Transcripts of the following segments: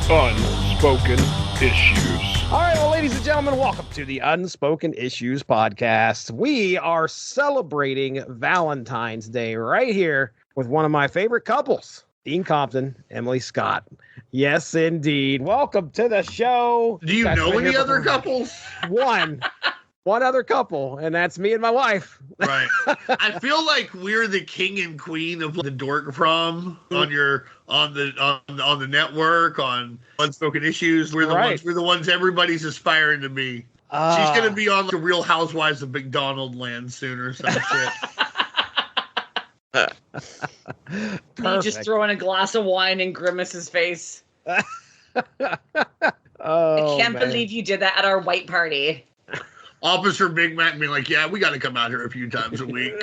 Unspoken Issues. All right, well, ladies and gentlemen, welcome to the Unspoken Issues podcast. We are celebrating Valentine's Day right here with one of my favorite couples, Dean Compton, Emily Scott. Yes, indeed. Welcome to the show. Do you know any other couples? One other couple, and that's me and my wife. Right. I feel like we're the king and queen of the dork prom on the network on Unspoken Issues. We're the ones everybody's aspiring to be. She's gonna be on the Real Housewives of McDonald Land soon or some shit. Me just throwing a glass of wine in Grimace's face. I can't believe you did that at our white party. Officer Big Mac being like, yeah, we got to come out here a few times a week.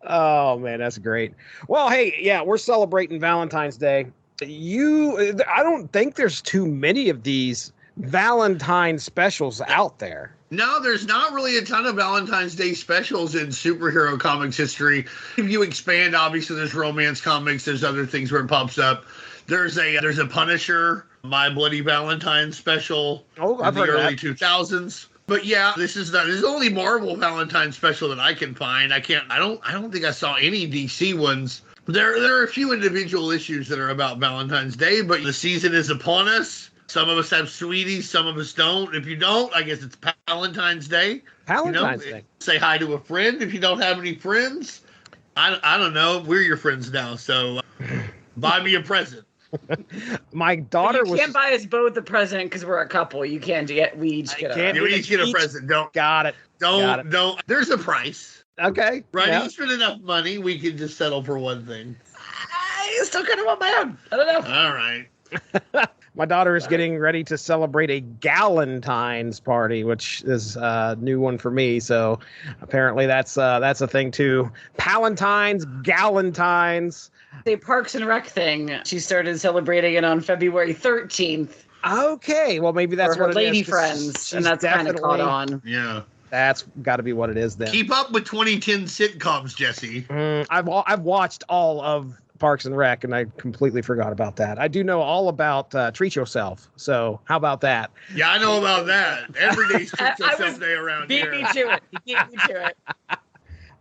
Oh, man, that's great. Well, hey, yeah, we're celebrating Valentine's Day. I don't think there's too many of these Valentine specials out there. No, there's not really a ton of Valentine's Day specials in superhero comics history. If you expand, obviously there's romance comics, there's other things where it pops up. There's a Punisher, My Bloody Valentine special in the early 2000s. But yeah, this is the only Marvel Valentine special that I can find. I don't think I saw any DC ones. There are a few individual issues that are about Valentine's Day, but the season is upon us. Some of us have sweeties, some of us don't. If you don't, I guess it's Valentine's Day. Valentine's Day. Say hi to a friend if you don't have any friends. I don't know. We're your friends now, so buy me a present. My daughter you can't buy us both a present because we're a couple. You can't get. We each get a present. Got it. Don't. There's a price. Okay. Right. Yeah. You spend enough money, we can just settle for one thing. I still kind of want my own. I don't know. All right. My daughter is getting ready to celebrate a Galentine's party, which is a new one for me. So apparently that's a thing too. Palentine's, Galentine's. The Parks and Rec thing. She started celebrating it on February 13th. Okay, well maybe that's for her what lady it is. friends, and that's kind of caught on. Yeah, that's got to be what it is then. Keep up with 2010 sitcoms, Jesse. I've watched all of Parks and Rec, and I completely forgot about that. I do know all about Treat Yourself. So how about that? Yeah, I know about that. Every day's Treat Yourself Day around here. Beat me to it.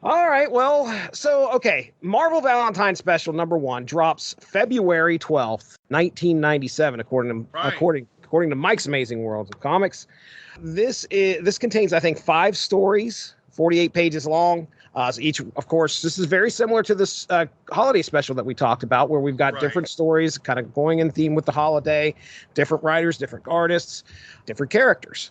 All right, well, so, okay, Marvel Valentine Special #1 drops February 12th, 1997, according to Mike's Amazing World of Comics. This contains, I think, 5 stories, 48 pages long. So each, of course, this is very similar to this holiday special that we talked about, where we've got different stories kind of going in theme with the holiday, different writers, different artists, different characters.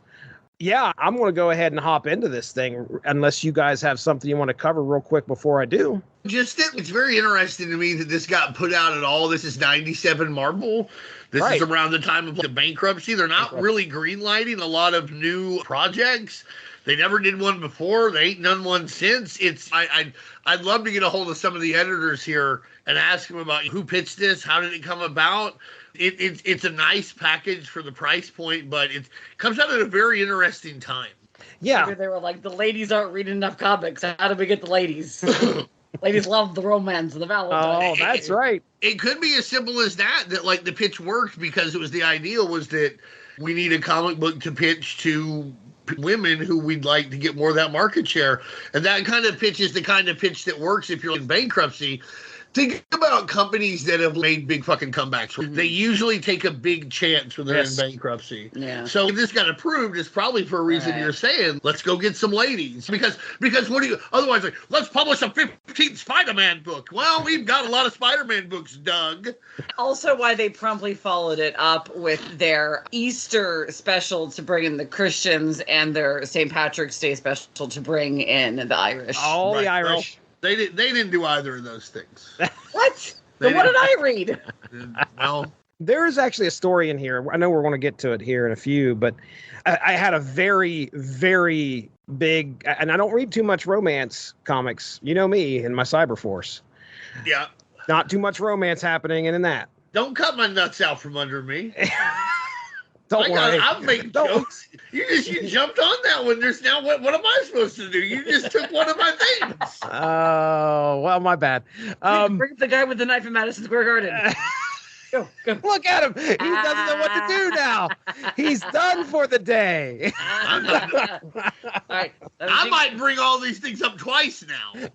Yeah, I'm going to go ahead and hop into this thing, unless you guys have something you want to cover real quick before I do. It's very interesting to me that this got put out at all. This is 97 Marvel. This is around the time of the bankruptcy. They're not really greenlighting a lot of new projects. They never did one before. They ain't done one since. I'd love to get a hold of some of the editors here and ask them about who pitched this, how did it come about. It's a nice package for the price point, but it comes out at a very interesting time. Yeah, they were like, the ladies aren't reading enough comics. How do we get the ladies? Ladies love the romance of the Valentine. Oh, that's right. It could be as simple as that like the pitch worked because it was the ideal was that we need a comic book to pitch to women who we'd like to get more of that market share. And that kind of pitch is the kind of pitch that works if you're in bankruptcy. Think about companies that have made big fucking comebacks. They usually take a big chance when they're in bankruptcy. Yeah. So if this got approved, it's probably for a reason you're saying, let's go get some ladies. Because what do you, otherwise, like, let's publish a 15th Spider-Man book. Well, we've got a lot of Spider-Man books, Doug. Also why they promptly followed it up with their Easter special to bring in the Christians and their St. Patrick's Day special to bring in the Irish. All the Irish. Well, they didn't do either of those things. What? Then what did I read? Well, there is actually a story in here. I know we're going to get to it here in a few, but I had a very, very big, and I don't read too much romance comics. You know me and my Cyberforce. Yeah. Not too much romance happening in that. Don't cut my nuts out from under me. Don't worry. I'm making jokes. You jumped on that one. There's now what am I supposed to do? You just took one of my things. Oh, well, my bad. Bring up the guy with the knife in Madison Square Garden. Go. Look at him. He doesn't know what to do now. He's done for the day. I'm not, All right. I might bring all these things up twice now.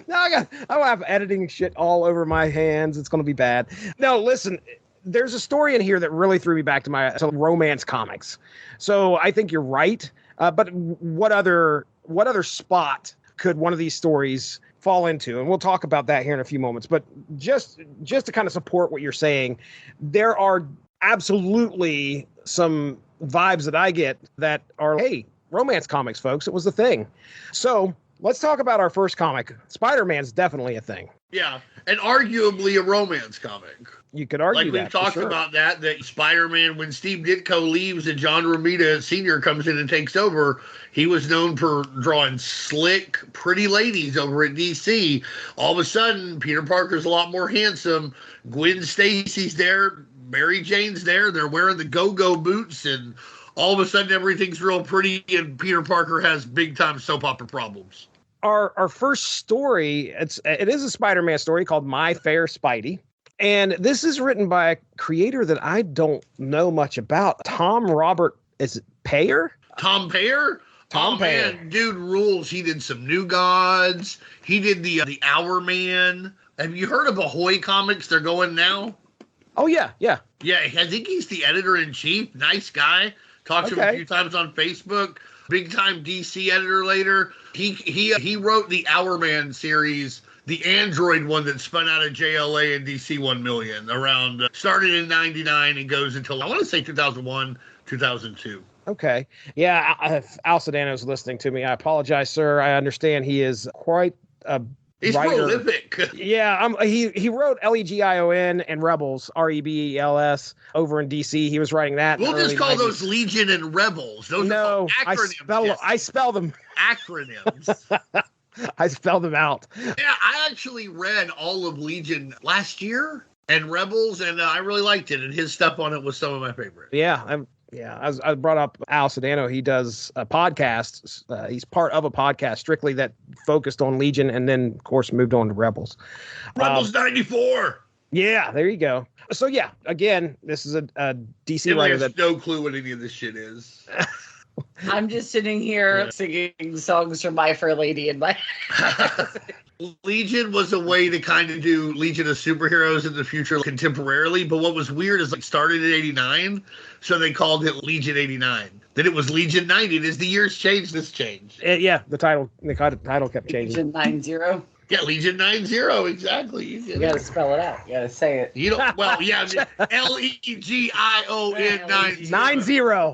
Now I have editing shit all over my hands. It's going to be bad. No, listen, there's a story in here that really threw me back to romance comics. So I think you're right. But what other spot could one of these stories fall into? And we'll talk about that here in a few moments. But just to kind of support what you're saying, there are absolutely some vibes that I get that are, hey, romance comics, folks. It was the thing. So let's talk about our first comic. Spider-Man's definitely a thing. Yeah, and arguably a romance comic. You could argue that. Like we've talked about that Spider-Man, when Steve Ditko leaves and John Romita Sr. comes in and takes over, he was known for drawing slick, pretty ladies over at DC. All of a sudden, Peter Parker's a lot more handsome. Gwen Stacy's there. Mary Jane's there. They're wearing the go-go boots, and all of a sudden, everything's real pretty, and Peter Parker has big-time soap opera problems. Our first story, it is a Spider-Man story called My Fair Spidey. And this is written by a creator that I don't know much about. Tom Robert, is it Payer? Tom Payer? Tom Payer. Man, dude rules. He did some New Gods. He did the Hour Man. Have you heard of Ahoy Comics? They're going now. Oh, yeah. Yeah, I think he's the editor-in-chief. Nice guy. Talked to him a few times on Facebook. Big-time DC editor later. He wrote the Hour Man series, the Android one that spun out of JLA and DC 1 Million around, started in 99 and goes until, I want to say 2001, 2002. Okay. Yeah, if Al Sedano's listening to me, I apologize, sir. I understand he is quite a He's writer. prolific. Yeah, he wrote Legion and Rebels, Rebels, over in DC. He was writing that. We'll just call those Legion and Rebels. Those are acronyms. I spell them. Acronyms. I spelled them out. Yeah, I actually read all of Legion last year and Rebels, and I really liked it. And his stuff on it was some of my favorite. Yeah, I brought up Al Sedano. He does a podcast. He's part of a podcast strictly that focused on Legion, and then, of course, moved on to Rebels. Rebels 94. Yeah, there you go. So, yeah, again, this is a DC writer that no clue what any of this shit is. I'm just sitting here singing songs from My Fair Lady in my Legion was a way to kind of do Legion of Superheroes in the future contemporarily, but what was weird is it started in 89, so they called it Legion 89. Then it was Legion 90. As the years changed, this changed. Yeah, the title kept changing. Legion 90. Yeah, Legion 90, exactly. You gotta spell it out. You gotta say it. You don't, well, yeah, Legion 90. 90.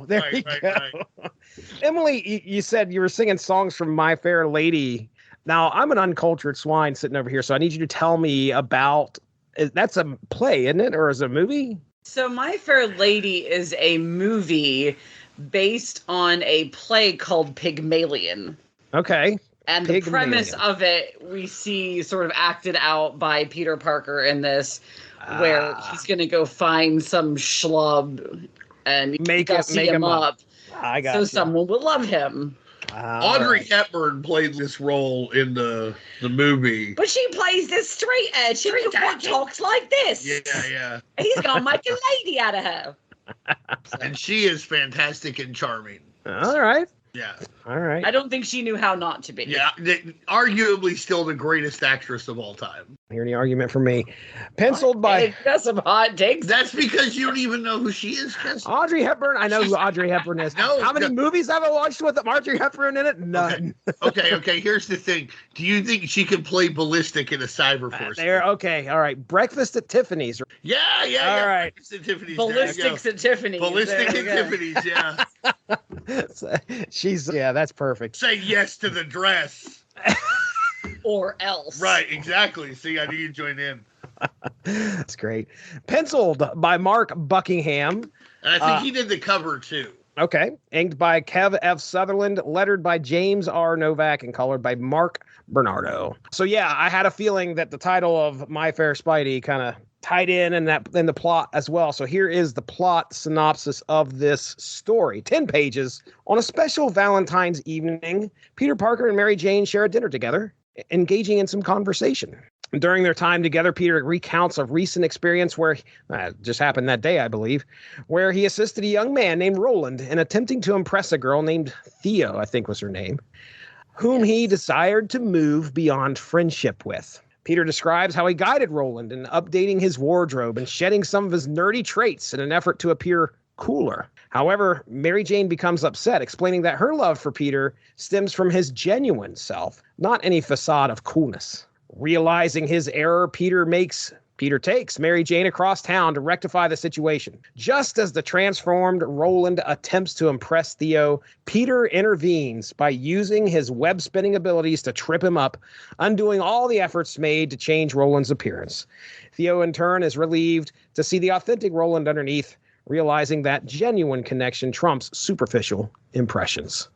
There you go. Right. Emily, you said you were singing songs from My Fair Lady. Now, I'm an uncultured swine sitting over here, so I need you to tell me about, that's a play, isn't it? Or is it a movie? So My Fair Lady is a movie based on a play called Pygmalion. Okay. And the premise of it, we see sort of acted out by Peter Parker in this, where he's going to go find some schlub and make him up. I got so someone will love him. Audrey Hepburn played this role in the movie. But she plays this straight edge. She talks like this. Yeah. He's going to make a lady out of her. And she is fantastic and charming. All right. Yeah. All right. I don't think she knew how not to be. Yeah. Arguably still the greatest actress of all time. Hear any argument from me? Penciled by... Got some hot takes. That's because you don't even know who she is, Jesse. Audrey Hepburn? I know who Audrey Hepburn is. How many movies have I watched with Audrey Hepburn in it? None. Okay. Here's the thing. Do you think she could play Ballistic in a Cyberforce? Okay. All right. Breakfast at Tiffany's. Yeah. All right. Breakfast at Tiffany's. Ballistics at Tiffany's. Ballistic at Tiffany's, yeah. That's perfect. Say yes to the dress. Or else. Right, exactly. See, I knew you'd join in. That's great. Penciled by Mark Buckingham. And I think he did the cover, too. Okay. Inked by Kev F. Sutherland, lettered by James R. Novak, and colored by Mark Bernardo. So, yeah, I had a feeling that the title of My Fair Spidey kind of tied in the plot as well. So here is the plot synopsis of this story. 10 pages. On a special Valentine's evening, Peter Parker and Mary Jane share a dinner together, engaging in some conversation. During their time together, Peter recounts a recent experience where, just happened that day, I believe, where he assisted a young man named Roland in attempting to impress a girl named Theo, I think was her name, whom he desired to move beyond friendship with. Peter describes how he guided Roland in updating his wardrobe and shedding some of his nerdy traits in an effort to appear cooler. However, Mary Jane becomes upset, explaining that her love for Peter stems from his genuine self, not any facade of coolness. Realizing his error, Peter takes Mary Jane across town to rectify the situation. Just as the transformed Roland attempts to impress Theo, Peter intervenes by using his web-spinning abilities to trip him up, undoing all the efforts made to change Roland's appearance. Theo, in turn, is relieved to see the authentic Roland underneath, realizing that genuine connection trumps superficial impressions.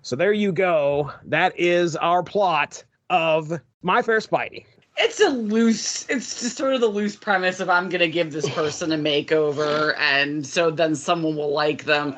So there you go. That is our plot of My Fair Spidey. It's just sort of the loose premise of I'm going to give this person a makeover, and so then someone will like them.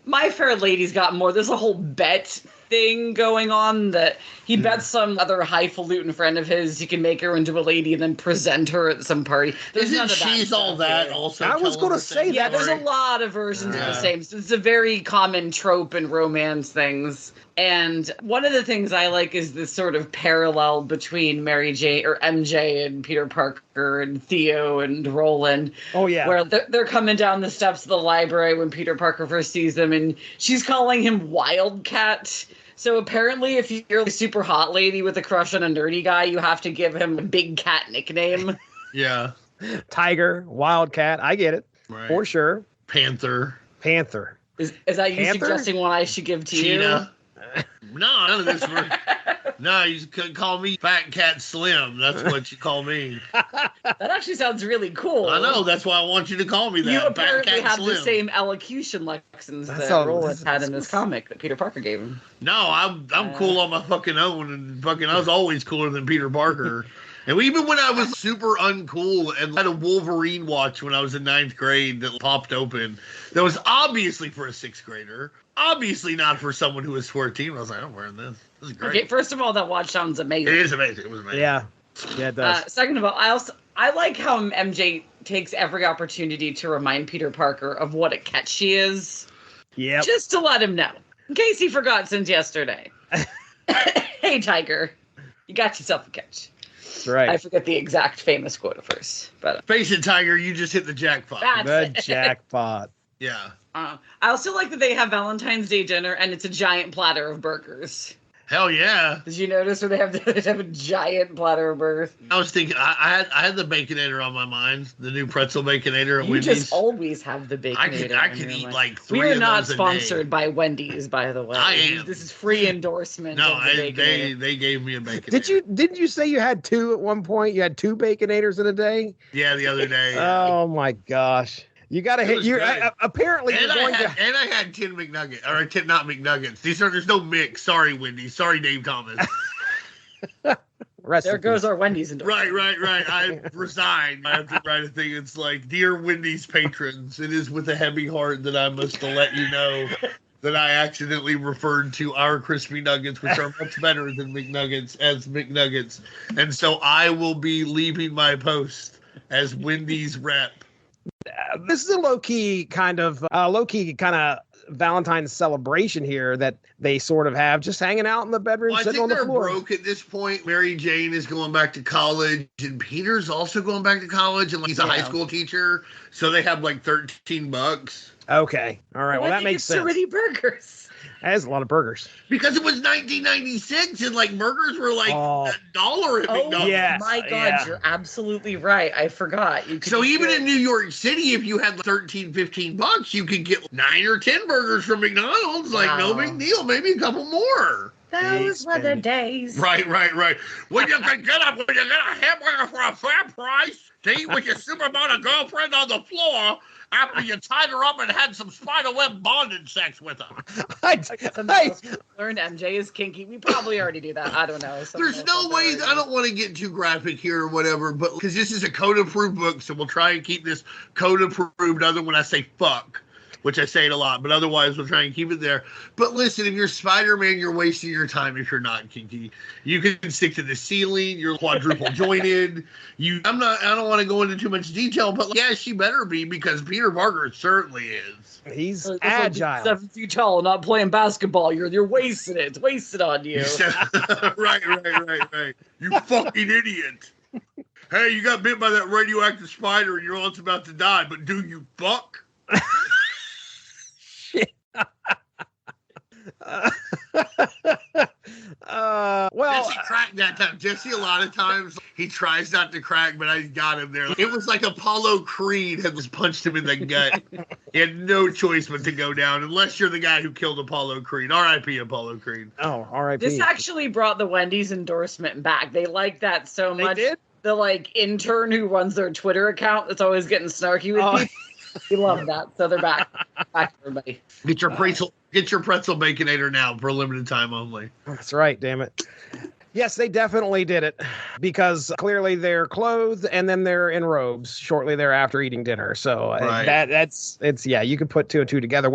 My Fair Lady's got more. There's a whole bet thing going on that he bets some other highfalutin friend of his he can make her into a lady and then present her at some party. Isn't She's All That also? I was going to say that. Yeah, there's a lot of versions of the same. So it's a very common trope in romance things. And one of the things I like is this sort of parallel between Mary Jane or MJ and Peter Parker and Theo and Roland. Oh, yeah. Where they're coming down the steps of the library when Peter Parker first sees them, and she's calling him Wildcat. So apparently if you're a super hot lady with a crush on a nerdy guy, you have to give him a big cat nickname. Yeah. Tiger, Wildcat, I get it. Right. For sure. Panther. Is that you suggesting one I should give to Cheetah. No, none of this works. No, you could call me Fat Cat Slim. That's what you call me. That actually sounds really cool. I know. That's why I want you to call me that. You apparently Fat Cat have Slim. the same elocution lessons that Roland had in this comic that Peter Parker gave him. No, I'm cool on my fucking own, and I was always cooler than Peter Parker. And even when I was super uncool and had a Wolverine watch when I was in 9th grade that popped open, that was obviously for a 6th grader, obviously not for someone who was 14. I was like, I'm wearing this. This is great. Okay, first of all, that watch sounds amazing. It is amazing. It was amazing. Yeah, it does. Second of all, I like how MJ takes every opportunity to remind Peter Parker of what a catch she is. Yeah. Just to let him know, in case he forgot since yesterday. Hey, Tiger, you got yourself a catch. That's right. I forget the exact famous quote of hers, but face it, Tiger, you just hit the jackpot. The jackpot. Yeah. I also like that they have Valentine's Day dinner and it's a giant platter of burgers. Hell yeah. Did you notice where they have a giant platter of burgers? I was thinking, I had the Baconator on my mind, the new pretzel Baconator at Wendy's. You just always have the Baconator. I could eat like 3 of those. We are not a sponsored day. by Wendy's, by the way. I am. This is free endorsement. No, of the they gave me a Baconator. Didn't you say you had 2 at one point? You had 2 Baconators in a day? Yeah, the other day. Oh my gosh. You got to hit your apparently and you're going to and I had 10 McNuggets or 10 not McNuggets. There's no mix. Sorry, Wendy. Sorry, Dave Thomas. There goes our Wendy's endorsement. Right. I resigned. I have to write a thing. It's like, dear Wendy's patrons, it is with a heavy heart that I must let you know that I accidentally referred to our crispy nuggets, which are much better than McNuggets, as McNuggets. And so I will be leaving my post as Wendy's rep. This is a low-key kind of Valentine's celebration here that they sort of have, just hanging out in the bedroom, sitting on the floor. I think they're broke at this point. Mary Jane is going back to college, and Peter's also going back to college, and he's a high school teacher, so they have like $13. Okay, all right. Well, that makes sense. So many burgers. That is a lot of burgers. Because it was 1996 and like burgers were like $1 at McDonald's. Yes, my God, you're absolutely right. I forgot. So even in New York City, if you had $13-15, you could get 9 or 10 burgers from McDonald's. Like, no big deal. Maybe a couple more. Those were the days. Right. When you can get a hamburger for a fair price to eat with your supermodel girlfriend on the floor after you tied her up and had some spiderweb bondage sex with her. Learned MJ is kinky. We probably already do that. I don't know. There's no way. I don't want to get too graphic here or whatever, but because this is a code approved book, so we'll try and keep this code approved other when I say fuck. which I say it a lot, but otherwise we'll try and keep it there. But listen, if you're Spider-Man, you're wasting your time if you're not kinky. You can stick to the ceiling, you're quadruple jointed. I don't want to go into too much detail, but yeah, she better be, because Peter Parker certainly is. He's agile. 7 feet tall, not playing basketball. You're wasting it. It's wasted on you. Right. You fucking idiot. Hey, you got bit by that radioactive spider and you're almost about to die, but do you fuck? Shit. Well, Jesse cracked that time. Jesse, a lot of times, he tries not to crack, but I got him there. It was like Apollo Creed had just punched him in the gut. He had no choice but to go down, unless you're the guy who killed Apollo Creed. R.I.P. Apollo Creed. Oh, R.I.P. This actually brought the Wendy's endorsement back. They like that so much. They did? The intern who runs their Twitter account that's always getting snarky with people. We love that. So they're back. Back, everybody. Get your pretzel baconator now for a limited time only. That's right, damn it. Yes, they definitely did it, because clearly they're clothed and then they're in robes shortly thereafter eating dinner. So right. You could put 2 and 2 together,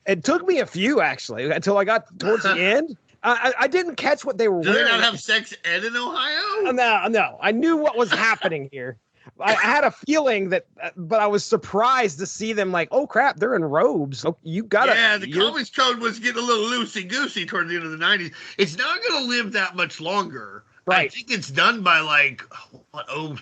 it took me a few actually until I got towards the end. I didn't catch what they were wearing. Do they not have sex ed in Ohio? No. I knew what was happening here. I had a feeling that, but I was surprised to see them oh crap, they're in robes. Oh, you gotta. Yeah, the comics code was getting a little loosey-goosey toward the end of the 90s. It's not going to live that much longer. Right. I think it's done by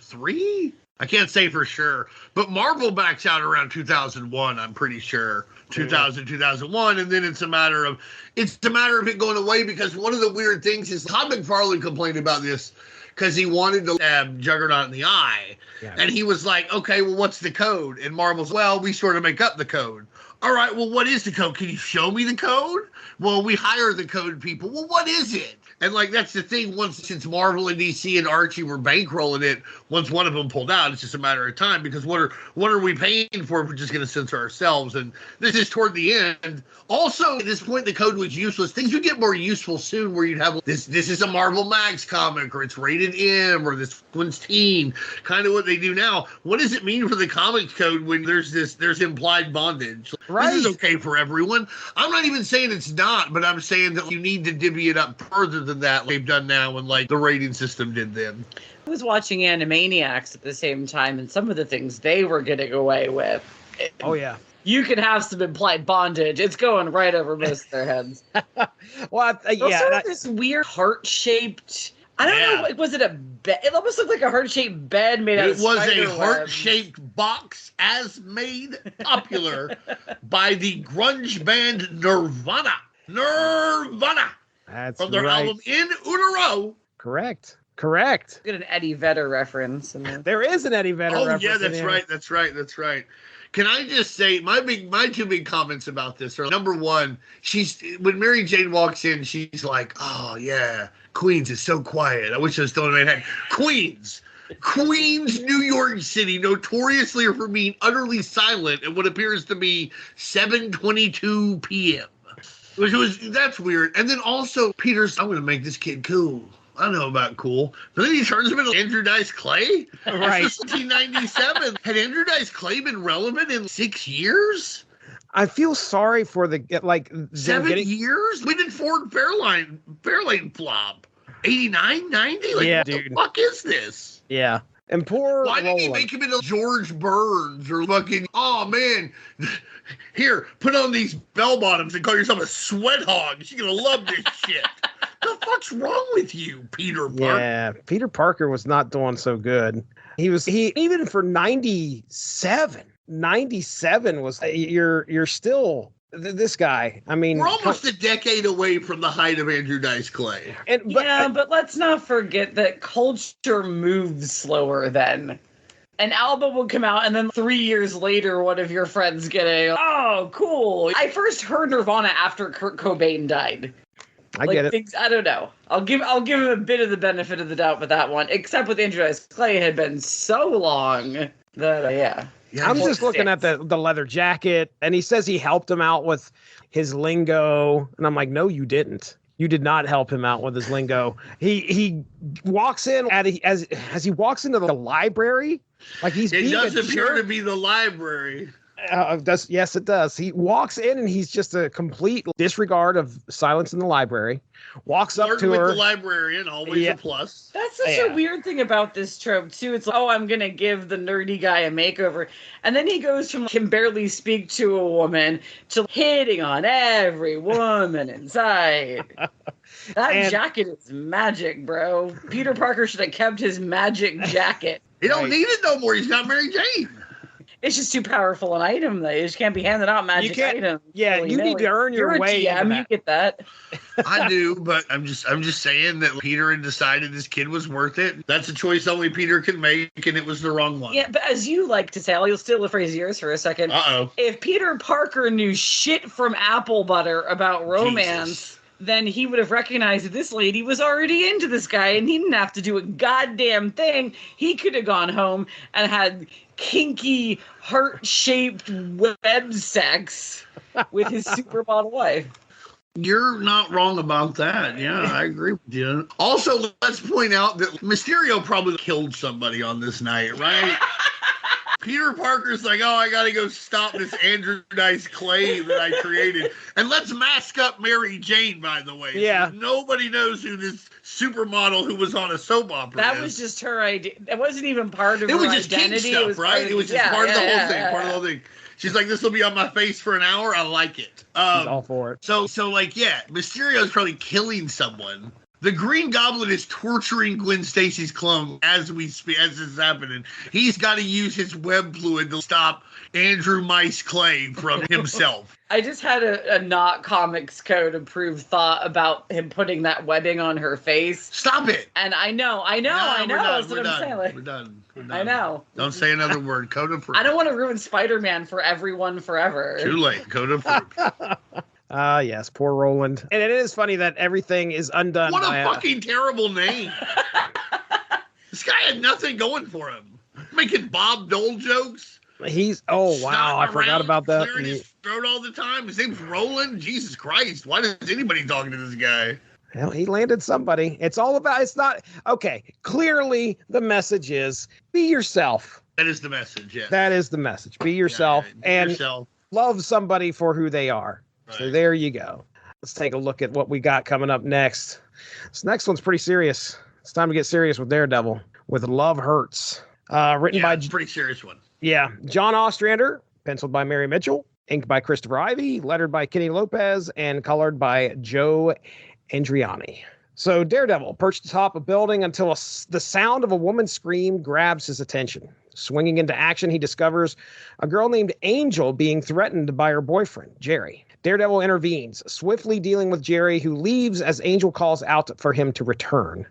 03? I can't say for sure. But Marvel backs out around 2001, I'm pretty sure. 2001, and then it's a matter of it going away, because one of the weird things is Todd McFarlane complained about this, because he wanted to stab Juggernaut in the eye. Yeah. And he was like, okay, well, what's the code? And Marvel's, well, we sort of make up the code. All right, well, what is the code? Can you show me the code? Well, we hire the code people. Well, what is it? And that's the thing, since Marvel and DC and Archie were bankrolling it, once one of them pulled out, it's just a matter of time, because what are we paying for if we're just going to censor ourselves? And this is toward the end. Also, at this point, the code was useless. Things would get more useful soon, where you'd have this is a Marvel Max comic, or it's rated M, or this one's teen, kind of what they do now. What does it mean for the comics code when there's implied bondage? Right. This is okay for everyone. I'm not even saying it's not, but I'm saying that you need to divvy it up further than that, they've done now, and the rating system did then. I was watching Animaniacs at the same time, and some of the things they were getting away with. Oh yeah, you can have some implied bondage. It's going right over most of their heads. Well, this weird heart-shaped. I don't know. Was it a bed? It almost looked like a heart-shaped bed made out of spider web. It was a heart-shaped box, as made popular by the grunge band Nirvana. That's from their album In Utero. Correct. Get an Eddie Vedder reference in there. There is an Eddie Vedder reference. Oh yeah, that's right. Can I just say my 2 big comments about this are, number one, when Mary Jane walks in, she's like, oh yeah, Queens is so quiet. I wish I was still in Manhattan. Queens, New York City, notoriously for being utterly silent at what appears to be 7:22 p.m. That's weird. And then also, Peter's, I'm going to make this kid cool. I don't know about cool. But then he turns him into Andrew Dice Clay? Right. This is 1997. Had Andrew Dice Clay been relevant in 6 years? I feel sorry for 7 years? We did Ford Fairlane flop. 89, 90? What the fuck is this? Yeah. And poor Why didn't he make him into George Burns or fucking, oh man, here, put on these bell bottoms and call yourself a sweat hog. You're going to love this shit. The fuck's wrong with you, Peter Parker? Yeah, Peter Parker was not doing so good. He even for 97 was, you're still this guy. I mean, we're almost a decade away from the height of Andrew Dice Clay. But let's not forget that culture moves slower then. An album will come out, and then 3 years later, one of your friends oh, cool. I first heard Nirvana after Kurt Cobain died. I get it. I don't know. I'll give him a bit of the benefit of the doubt with that one, except with Andrew Dice Clay, it had been so long that, Yeah, I'm just looking at the leather jacket, and he says he helped him out with his lingo, and I'm like, no, you didn't. You did not help him out with his lingo. He walks in as he walks into the library, like he's. It does appear to be the library. Yes, it does. He walks in and he's just a complete disregard of silence in the library. Walks up to with her. The librarian, always a plus. That's such a weird thing about this trope, too. It's like, oh, I'm going to give the nerdy guy a makeover. And then he goes from can barely speak to a woman to hitting on every woman inside. That jacket is magic, bro. Peter Parker should have kept his magic jacket. He don't need it no more. He's got Mary Jane. It's just too powerful an item. They just can't be handing out magic items. Yeah, you need to earn your way. You're a GM, you get that. I do, but I'm just saying that Peter had decided this kid was worth it. That's a choice only Peter can make, and it was the wrong one. Yeah, but as you like to say, I'll steal a phrase of yours for a second. If Peter Parker knew shit from apple butter about romance, then he would have recognized that this lady was already into this guy, and he didn't have to do a goddamn thing. He could have gone home and had kinky, heart-shaped web sex with his supermodel wife. You're not wrong about that. Yeah, I agree with you. Also, let's point out that Mysterio probably killed somebody on this night, right? Peter Parker's like, oh, I got to go stop this androgenized clay that I created. And let's mask up Mary Jane, by the way. Yeah. So nobody knows who this supermodel who was on a soap opera That was just her idea. That wasn't even part of her identity. It was just kink stuff, it was right? It was just part of the whole thing. Part of the whole thing. She's like, this will be on my face for an hour. I like it. She's all for it. So Mysterio's probably killing someone. The Green Goblin is torturing Gwen Stacy's clone as this is happening. He's got to use his web fluid to stop Andrew Mice Clay from himself. I just had a not comics code approved thought about him putting that webbing on her face. Stop it! And I know. That's what I'm saying. Like, we're done. I know. Don't say another word. Code approved. I don't want to ruin Spider-Man for everyone forever. Too late. Code approved. Yes, poor Roland. And it is funny that everything is undone. What a fucking terrible name. This guy had nothing going for him. Making Bob Dole jokes. I forgot about that. Clearing his throat all the time. His name's Roland. Jesus Christ. Why is anybody talking to this guy? Well, he landed somebody. It's not, okay. Clearly the message is be yourself. That is the message, yeah. That is the message. Be yourself and love somebody for who they are. Right. So there you go. Let's take a look at what we got coming up next. This next one's pretty serious. It's time to get serious with Daredevil with Love Hurts. Written by... pretty serious one. Yeah. John Ostrander, penciled by Mary Mitchell, inked by Christopher Ivey, lettered by Kenny Lopez, and colored by Joe Andriani. So Daredevil perched atop a building until the sound of a woman's scream grabs his attention. Swinging into action, he discovers a girl named Angel being threatened by her boyfriend, Jerry. Daredevil intervenes, swiftly dealing with Jerry, who leaves as Angel calls out for him to return.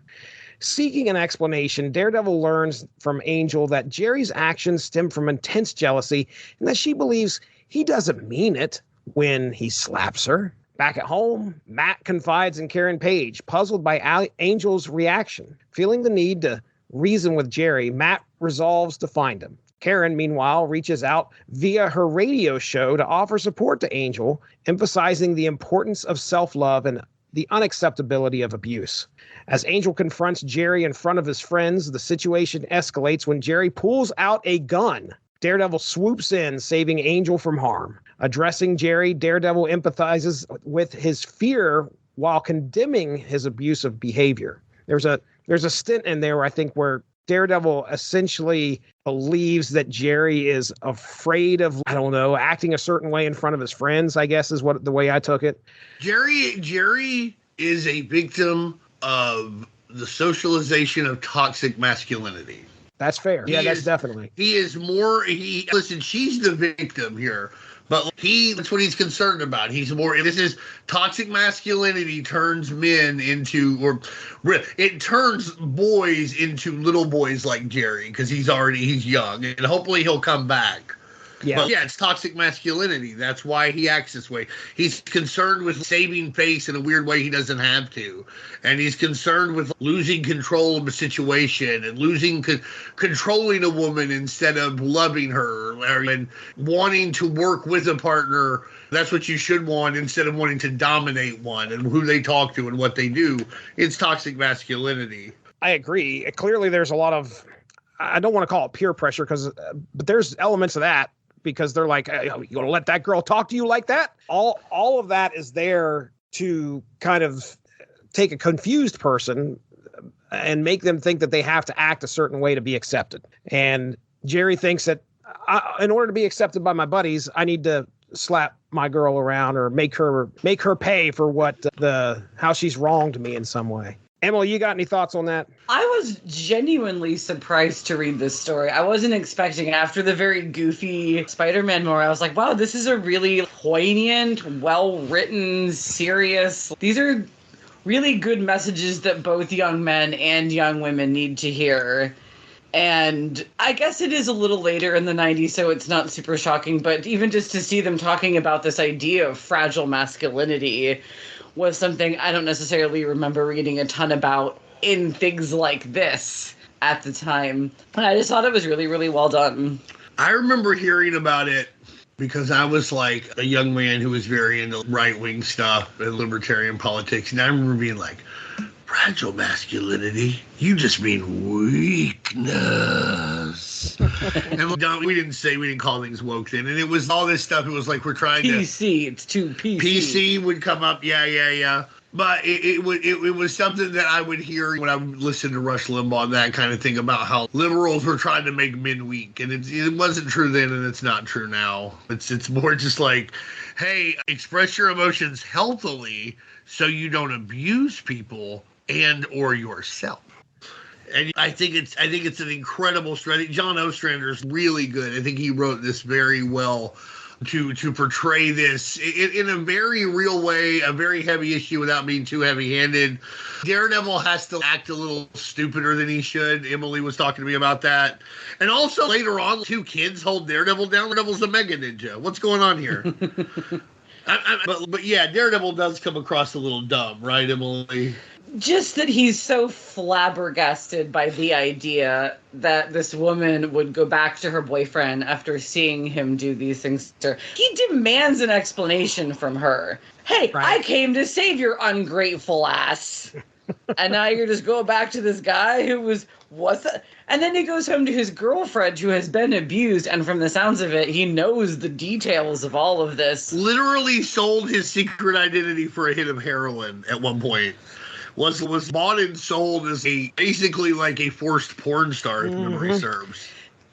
Seeking an explanation, Daredevil learns from Angel that Jerry's actions stem from intense jealousy and that she believes he doesn't mean it when he slaps her. Back at home, Matt confides in Karen Page, puzzled by Angel's reaction. Feeling the need to reason with Jerry, Matt resolves to find him. Karen, meanwhile, reaches out via her radio show to offer support to Angel, emphasizing the importance of self-love and the unacceptability of abuse. As Angel confronts Jerry in front of his friends, the situation escalates when Jerry pulls out a gun. Daredevil swoops in, saving Angel from harm. Addressing Jerry, Daredevil empathizes with his fear while condemning his abusive behavior. There's a stint in there where Daredevil essentially believes that Jerry is afraid of, acting a certain way in front of his friends, I guess is the way I took it. Jerry is a victim of the socialization of toxic masculinity. That's fair. That's definitely. She's the victim here. But that's what he's concerned about. This is toxic masculinity turns men into, it turns boys into little boys like Jerry because he's young and hopefully he'll come back. Yeah. But it's toxic masculinity. That's why he acts this way. He's concerned with saving face in a weird way he doesn't have to. And he's concerned with losing control of a situation and controlling a woman instead of loving her and wanting to work with a partner. That's what you should want instead of wanting to dominate one and who they talk to and what they do. It's toxic masculinity. I agree. Clearly there's a lot of, I don't want to call it peer pressure but there's elements of that because they're like, hey, you gonna let that girl talk to you like that? All of that is there to kind of take a confused person and make them think that they have to act a certain way to be accepted. And Jerry thinks that in order to be accepted by my buddies, I need to slap my girl around or make her pay for how she's wronged me in some way. Emily, you got any thoughts on that? I was genuinely surprised to read this story. I wasn't expecting, after the very goofy Spider-Man more, I was like, wow, this is a really poignant, well-written, serious. These are really good messages that both young men and young women need to hear. And I guess it is a little later in the 90s, so it's not super shocking, but even just to see them talking about this idea of fragile masculinity was something I don't necessarily remember reading a ton about in things like this at the time. And I just thought it was really, really well done. I remember hearing about it because I was like a young man who was very into right-wing stuff and libertarian politics. And I remember being like, fragile masculinity? You just mean weakness. And we didn't call things woke then. And it was all this stuff. It was like we're trying PC, it's too PC. PC would come up. Yeah. But it was something that I would hear when I would listen to Rush Limbaugh and that kind of thing about how liberals were trying to make men weak. And it wasn't true then, and it's not true now. It's more just like, hey, express your emotions healthily so you don't abuse people and or yourself. And I think it's an incredible strategy. John Ostrander's really good. I think he wrote this very well to portray this in a very real way, a very heavy issue without being too heavy-handed. Daredevil has to act a little stupider than he should. Emily was talking to me about that. And also later on, 2 kids hold Daredevil down. Daredevil's a mega ninja. What's going on here? But yeah, Daredevil does come across a little dumb, right, Emily? Just that he's so flabbergasted by the idea that this woman would go back to her boyfriend after seeing him do these things to her. He demands an explanation from her. Hey, right. I came to save your ungrateful ass. And now you're just going back to this guy who what's that? And then he goes home to his girlfriend who has been abused. And from the sounds of it, he knows the details of all of this. Literally sold his secret identity for a hit of heroin at one point. Was bought and sold as basically like a forced porn star, if memory serves.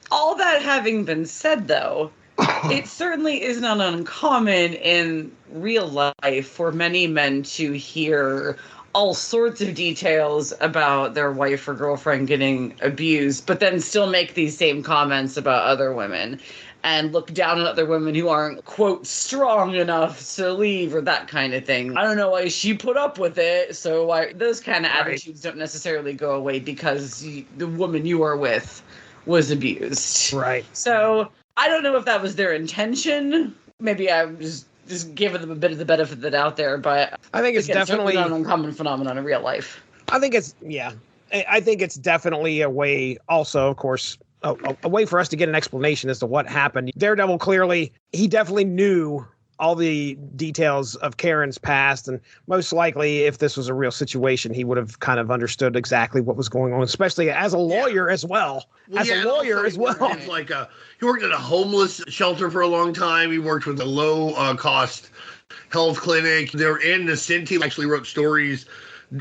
All that having been said, though, it certainly is not uncommon in real life for many men to hear all sorts of details about their wife or girlfriend getting abused, but then still make these same comments about other women and look down on other women who aren't, quote, strong enough to leave or that kind of thing. I don't know why she put up with it, so those kind of attitudes don't necessarily go away because the woman you are with was abused. Right. So I don't know if that was their intention. Maybe I was just giving them a bit of the benefit of the doubt there, but I think it's definitely not an uncommon phenomenon in real life. I think it's definitely a way also, of course, a way for us to get an explanation as to what happened. Daredevil he definitely knew all the details of Karen's past, and most likely, if this was a real situation, he would have kind of understood exactly what was going on, especially as a lawyer as well. He worked at a homeless shelter for a long time. He worked with a low-cost health clinic. They were in the He actually wrote stories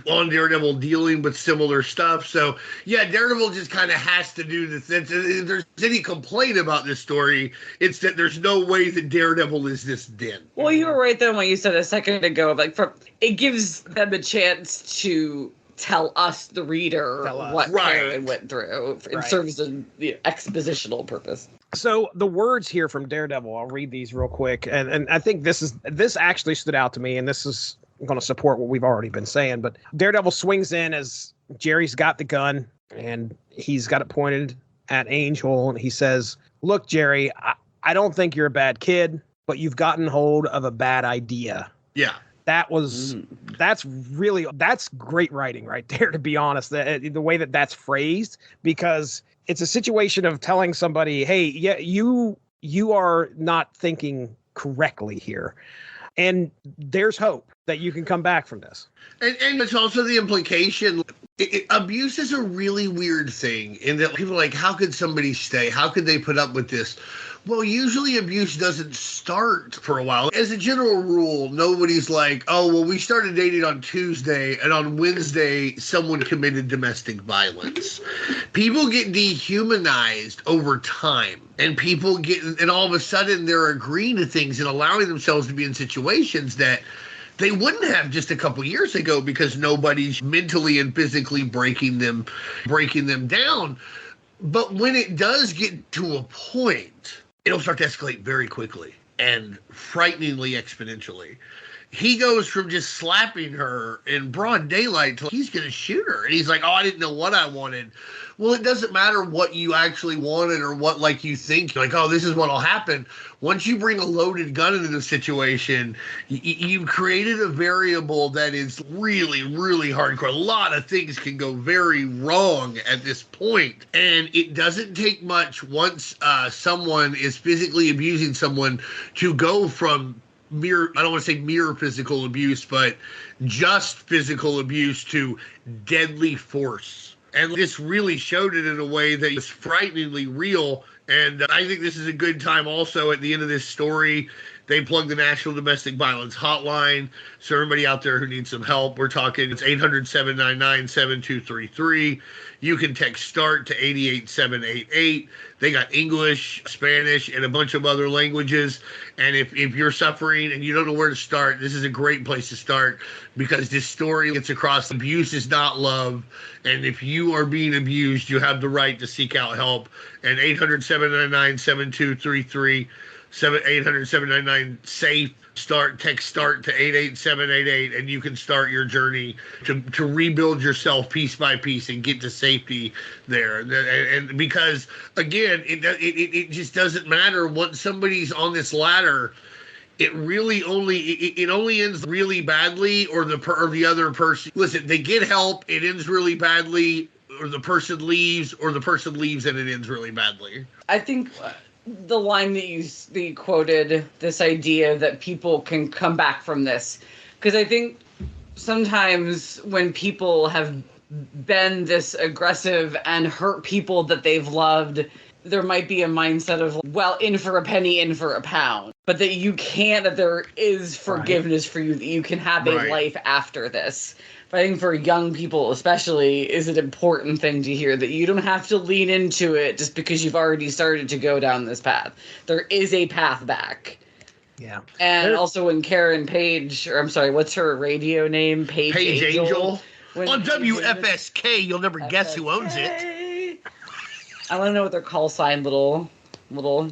on Daredevil dealing with similar stuff. So, yeah, Daredevil just kind of has to do this. If there's any complaint about this story, it's that there's no way that Daredevil is this den. Well, you were right, though, when you said a second ago, it gives them a chance to tell us, the reader, what Karen went through. It serves an expositional purpose. So the words here from Daredevil, I'll read these real quick. And I think this actually stood out to me, and this is going to support what we've already been saying. But Daredevil swings in as Jerry's got the gun, and he's got it pointed at Angel, and he says, "Look, Jerry, I don't think you're a bad kid, but you've gotten hold of a bad idea." Yeah. That's great writing right there, to be honest, the way that's phrased, because it's a situation of telling somebody, hey, yeah, you are not thinking correctly here. And there's hope that you can come back from this. And it's also the implication. Abuse is a really weird thing in that people are like, how could somebody stay? How could they put up with this? Well, usually abuse doesn't start for a while. As a general rule, nobody's like, oh, well, we started dating on Tuesday, and on Wednesday, someone committed domestic violence. People get dehumanized over time, and and all of a sudden, they're agreeing to things and allowing themselves to be in situations that they wouldn't have just a couple years ago because nobody's mentally and physically breaking them down. But when it does get to a point, it'll start to escalate very quickly and frighteningly exponentially. He goes from just slapping her in broad daylight to he's going to shoot her. And he's like, oh, I didn't know what I wanted. Well, it doesn't matter what you actually wanted or what, like, you think. Like, oh, this is what'll happen. Once you bring a loaded gun into the situation, you've created a variable that is really, really hardcore. A lot of things can go very wrong at this point. And it doesn't take much once someone is physically abusing someone to go from I don't want to say mere physical abuse, but just physical abuse to deadly force. And this really showed it in a way that is frighteningly real. And I think this is a good time also at the end of this story. They plug the National Domestic Violence Hotline. So everybody out there who needs some help, we're talking, it's 800-799-7233. You can text START to 88788. They got English, Spanish, and a bunch of other languages. And if you're suffering and you don't know where to start, this is a great place to start because this story gets across abuse is not love. And if you are being abused, you have the right to seek out help. And 800-799-7233. 800-799-SAFE. Text START to 88788, and you can start your journey to rebuild yourself piece by piece and get to safety there. And because, again, it just doesn't matter once somebody's on this ladder. It really only ends really badly, or the other person. Listen, they get help, it ends really badly, or the person leaves and it ends really badly. I think the line that you quoted, this idea that people can come back from this, because I think sometimes when people have been this aggressive and hurt people that they've loved, there might be a mindset of, well, in for a penny, in for a pound, but that there is forgiveness for you, that you can have a life after this. But I think for young people especially, is an important thing to hear, that you don't have to lean into it just because you've already started to go down this path. There is a path back. Yeah. And also when Karen Page, or I'm sorry, what's her radio name? Page Angel. On WFSK, you'll never guess who owns it. I want to know what their call sign little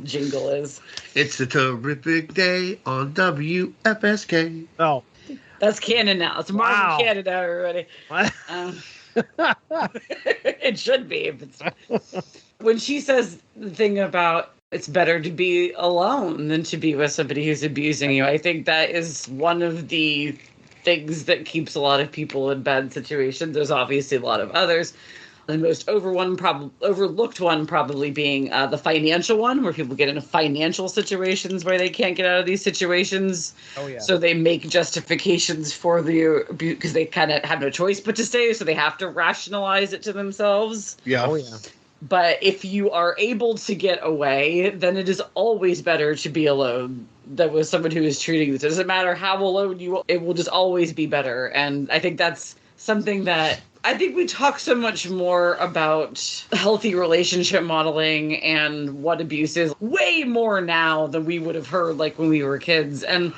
jingle is. It's a terrific day on WFSK. Oh. That's canon now. It's Marvel canon now, everybody. It should be. When she says the thing about it's better to be alone than to be with somebody who's abusing you, I think that is one of the things that keeps a lot of people in bad situations. There's obviously a lot of others. The most overlooked one probably being the financial one, where people get into financial situations where they can't get out of these situations. Oh, yeah. So they make justifications for the abuse because they kind of have no choice but to stay, so they have to rationalize it to themselves. Yeah. Oh, yeah. But if you are able to get away, then it is always better to be alone than with someone who is treating this. It doesn't matter how alone it will just always be better. And I think that's something that I think we talk so much more about healthy relationship modeling and what abuse is way more now than we would have heard like when we were kids. And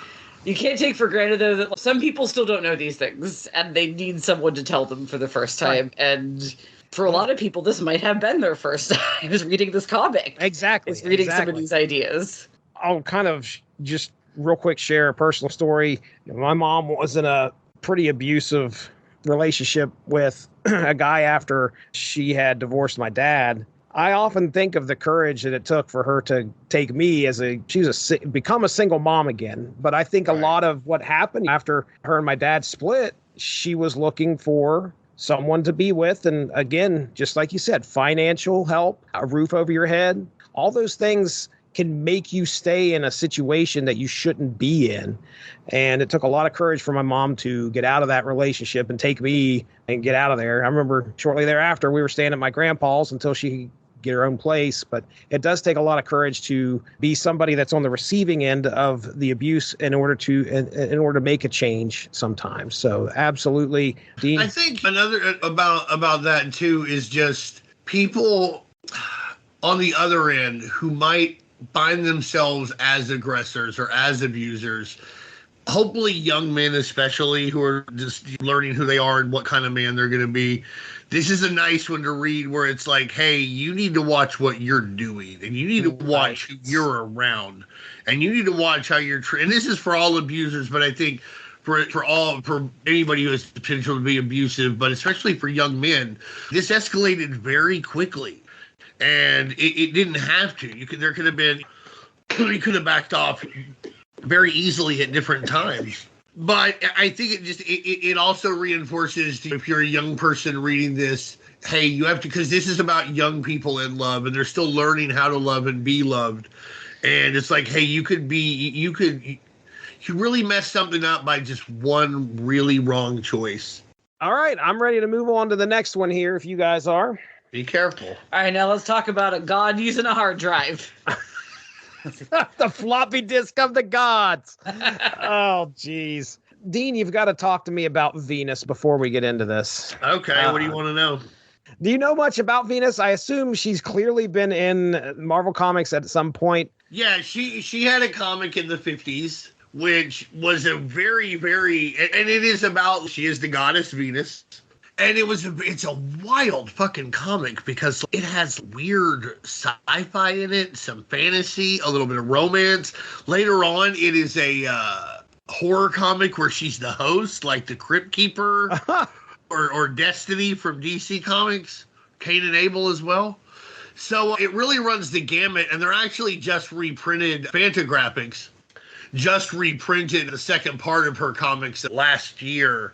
you can't take for granted, though, that some people still don't know these things and they need someone to tell them for the first time. Right. And for a lot of people, this might have been their first time is reading this comic. Exactly. Is reading some of these ideas. I'll kind of just real quick share a personal story. My mom was in a pretty abusive relationship with a guy after she had divorced my dad. I often think of the courage that it took for her to take me become a single mom again. But I think a lot of what happened after her and my dad split, she was looking for someone to be with. And again, just like you said, financial help, a roof over your head, all those things can make you stay in a situation that you shouldn't be in. And it took a lot of courage for my mom to get out of that relationship and take me and get out of there. I remember shortly thereafter, we were staying at my grandpa's until she get her own place. But it does take a lot of courage to be somebody that's on the receiving end of the abuse in order to make a change sometimes. So absolutely, Dean. I think another about that too is just people on the other end who might find themselves as aggressors or as abusers. Hopefully young men especially who are just learning who they are and what kind of man they're going to be. This is a nice one to read where it's like, hey, you need to watch what you're doing and you need to watch who you're around and you need to watch how you're and this is for all abusers, but I think for anybody who has potential to be abusive, but especially for young men, this escalated very quickly and it didn't have to. You could have backed off very easily at different times. But I think it also reinforces, if you're a young person reading this, hey, you have to, because this is about young people in love and they're still learning how to love and be loved. And it's like, hey, you really mess something up by just one really wrong choice. All right, I'm ready to move on to the next one here if you guys are. Be careful. All right, now let's talk about a god using a hard drive. The floppy disk of the gods. Oh, geez. Dean, you've got to talk to me about Venus before we get into this. Okay, what do you want to know? Do you know much about Venus? I assume she's clearly been in Marvel Comics at some point. Yeah, she had a comic in the 50s, which was a very, very, and it is about, she is the goddess Venus. And it's a wild fucking comic because it has weird sci-fi in it, some fantasy, a little bit of romance. Later on, it is a horror comic where she's the host, like the Crypt Keeper or Destiny from DC Comics, Cain and Abel as well. So it really runs the gamut, and they're actually just reprinted Fantagraphics, just reprinted the second part of her comics last year.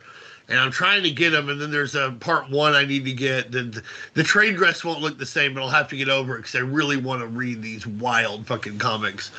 And I'm trying to get them, and then there's a part 1 I need to get. The trade dress won't look the same, but I'll have to get over it because I really want to read these wild fucking comics.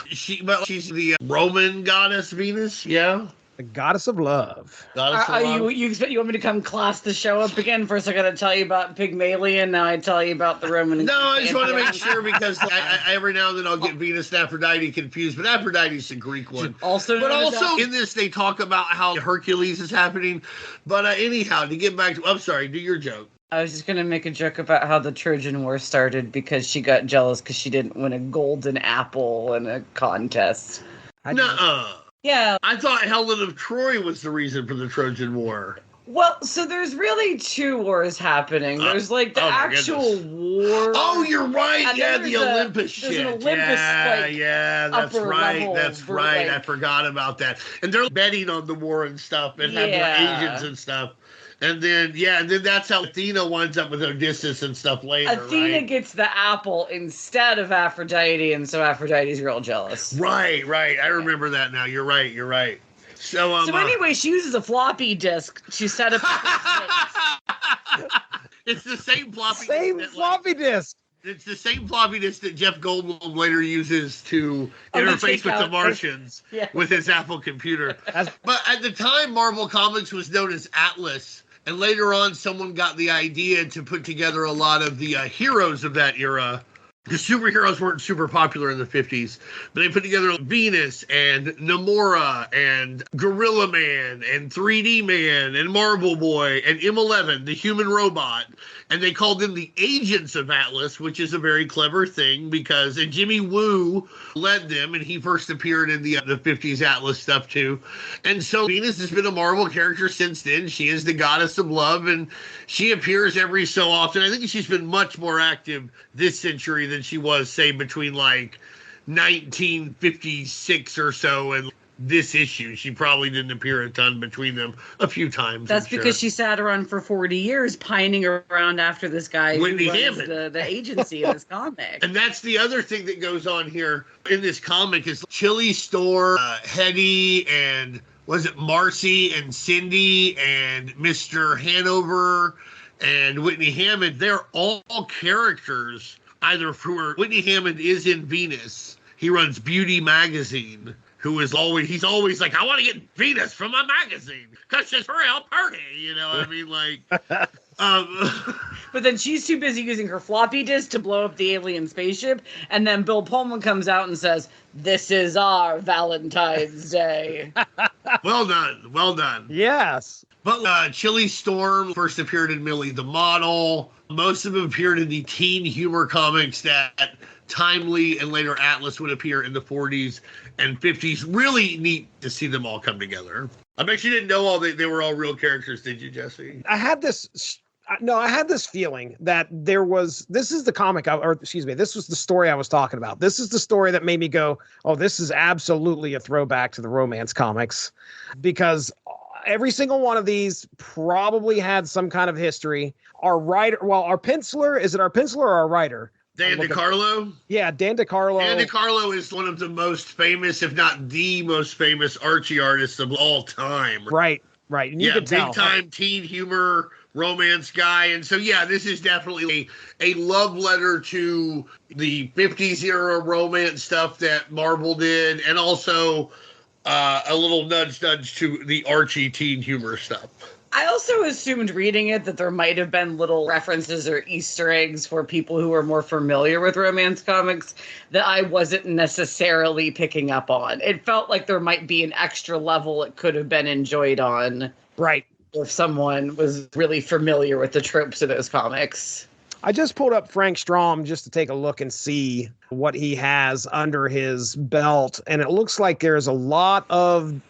She's the Roman goddess Venus, yeah? The goddess of love. You want me to come class the show up again? First I gotta tell you about Pygmalion, now I tell you about the Roman. No, I just want to make sure because I every now and then I'll get Venus and Aphrodite confused, but Aphrodite's the Greek one. Also in this they talk about how Hercules is happening. But anyhow, to get back to, I'm sorry, do your joke. I was just going to make a joke about how the Trojan War started because she got jealous because she didn't win a golden apple in a contest. Nuh-uh. Yeah. I thought Helen of Troy was the reason for the Trojan War. Well, so there's really 2 wars happening. There's like the actual war. Oh, you're right. Yeah, the Olympus shit. There's an Olympus, that's right. That's right. Like, I forgot about that. And they're betting on the war and stuff and have more agents and stuff. And then, that's how Athena winds up with Odysseus and stuff later. Athena gets the apple instead of Aphrodite, and so Aphrodite's real jealous. Right. I remember that now. You're right. So anyway, she uses a floppy disk to set up. It's the same floppy disk. It's the same floppy disk that Jeff Goldblum later uses to interface with the Martians with his Apple computer. But at the time, Marvel Comics was known as Atlas. And later on, someone got the idea to put together a lot of the heroes of that era. The superheroes weren't super popular in the 50s, but they put together Venus and Namora and Gorilla Man and 3D Man and Marble Boy and M11, the human robot. And they called them the Agents of Atlas, which is a very clever thing because Jimmy Woo led them, and he first appeared in the 50s Atlas stuff too. And so Venus has been a Marvel character since then. She is the goddess of love, and she appears every so often. I think she's been much more active this century than she was, say, between like 1956 or so and this issue. She probably didn't appear a ton between them, a few times. That's because she sat around for 40 years pining around after this guy Whitney who runs Hammond. the agency in this comic. And that's the other thing that goes on here in this comic is Chili Store, Hetty, and was it Marcy and Cindy and Mr. Hanover and Whitney Hammond. They're all characters either for Whitney Hammond is in Venus. He runs Beauty Magazine. He's always like, I want to get Venus from my magazine because she's real pretty, you know what I mean? Like, But then she's too busy using her floppy disk to blow up the alien spaceship. And then Bill Pullman comes out and says, "This is our Valentine's Day." Well done. Well done. Yes. But Chili Storm first appeared in Millie the Model. Most of them appeared in the teen humor comics that Timely and later Atlas would appear in the 40s and 50s. Really neat to see them all come together. I bet you didn't know they were all real characters, did you, Jesse? I had this feeling that this is the comic, this was the story I was talking about. This is the story that made me go, oh, this is absolutely a throwback to the romance comics, because every single one of these probably had some kind of history. Our penciler, is it our penciler or our writer? Dan DeCarlo? Yeah, Dan DeCarlo. Dan DeCarlo is one of the most famous, if not the most famous, Archie artists of all time. Right. And you can tell. Big time teen humor, romance guy. And so, yeah, this is definitely a love letter to the 50s era romance stuff that Marvel did, and also a little nudge to the Archie teen humor stuff. I also assumed reading it that there might have been little references or Easter eggs for people who are more familiar with romance comics that I wasn't necessarily picking up on. It felt like there might be an extra level it could have been enjoyed on. Right. If someone was really familiar with the tropes of those comics. I just pulled up Frank Strom just to take a look and see what he has under his belt. And it looks like there's a lot of,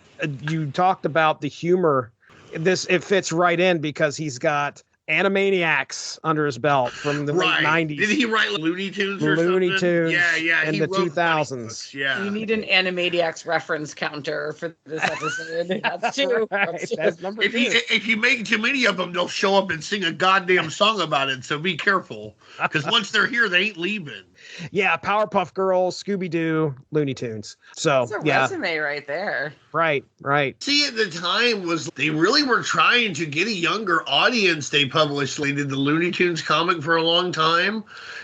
you talked about the humor. It fits right in because he's got Animaniacs under his belt from the late 90s. Did he write Looney Tunes or something? Looney Tunes. Yeah. In the 2000s. Yeah. You need an Animaniacs reference counter for this episode. That's two. Right. That's number two. If you make too many of them, they'll show up and sing a goddamn song about it. So be careful. Because once they're here, they ain't leaving. Yeah, Powerpuff Girls, Scooby-Doo, Looney Tunes. So, that's a resume right there. Right. See, at the time they really were trying to get a younger audience. They did the Looney Tunes comic for a long time.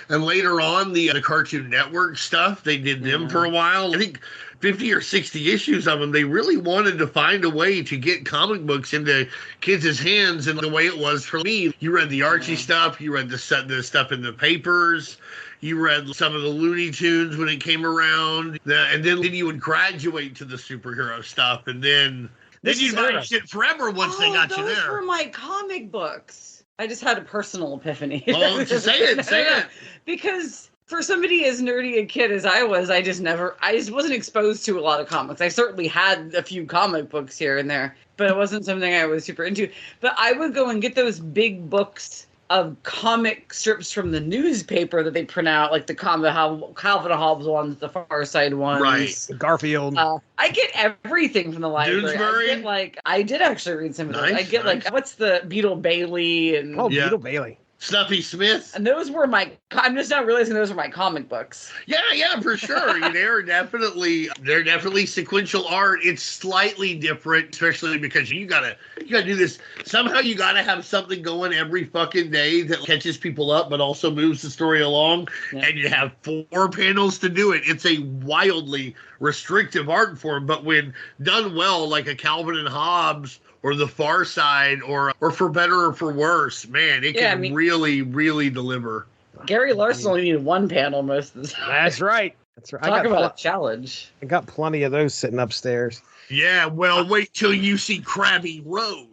And later on, the Cartoon Network stuff, they did them for a while. I think 50 or 60 issues of them. They really wanted to find a way to get comic books into kids' hands. And the way it was for me, you read the Archie stuff, you read the stuff in the papers, you read some of the Looney Tunes when it came around, and then you would graduate to the superhero stuff, and then you'd buy shit forever once they got you there. Those were my comic books. I just had a personal epiphany. Oh, say it. Because for somebody as nerdy a kid as I was, I just wasn't exposed to a lot of comics. I certainly had a few comic books here and there, but it wasn't something I was super into. But I would go and get those big books of comic strips from the newspaper that they print out, like the Calvin and Hobbes ones, the Far Side ones. Right. Garfield. I get everything from the library. I did actually read some of those. I get what's the Beetle Bailey and Beetle Bailey. Snuffy Smith. And those were I'm just not realizing those were my comic books. Yeah, for sure. They're definitely sequential art. It's slightly different, especially because you gotta do this. Somehow you gotta have something going every fucking day that catches people up, but also moves the story along. Yeah. And you have 4 panels to do it. It's a wildly restrictive art form, but when done well, like a Calvin and Hobbes, or the Far Side, or for better or for worse, man, it can really, really deliver. Gary Larson only needed 1 panel most of the time. That's right. Talk about a challenge. I got plenty of those sitting upstairs. Yeah, well, wait till you see Krabby Road.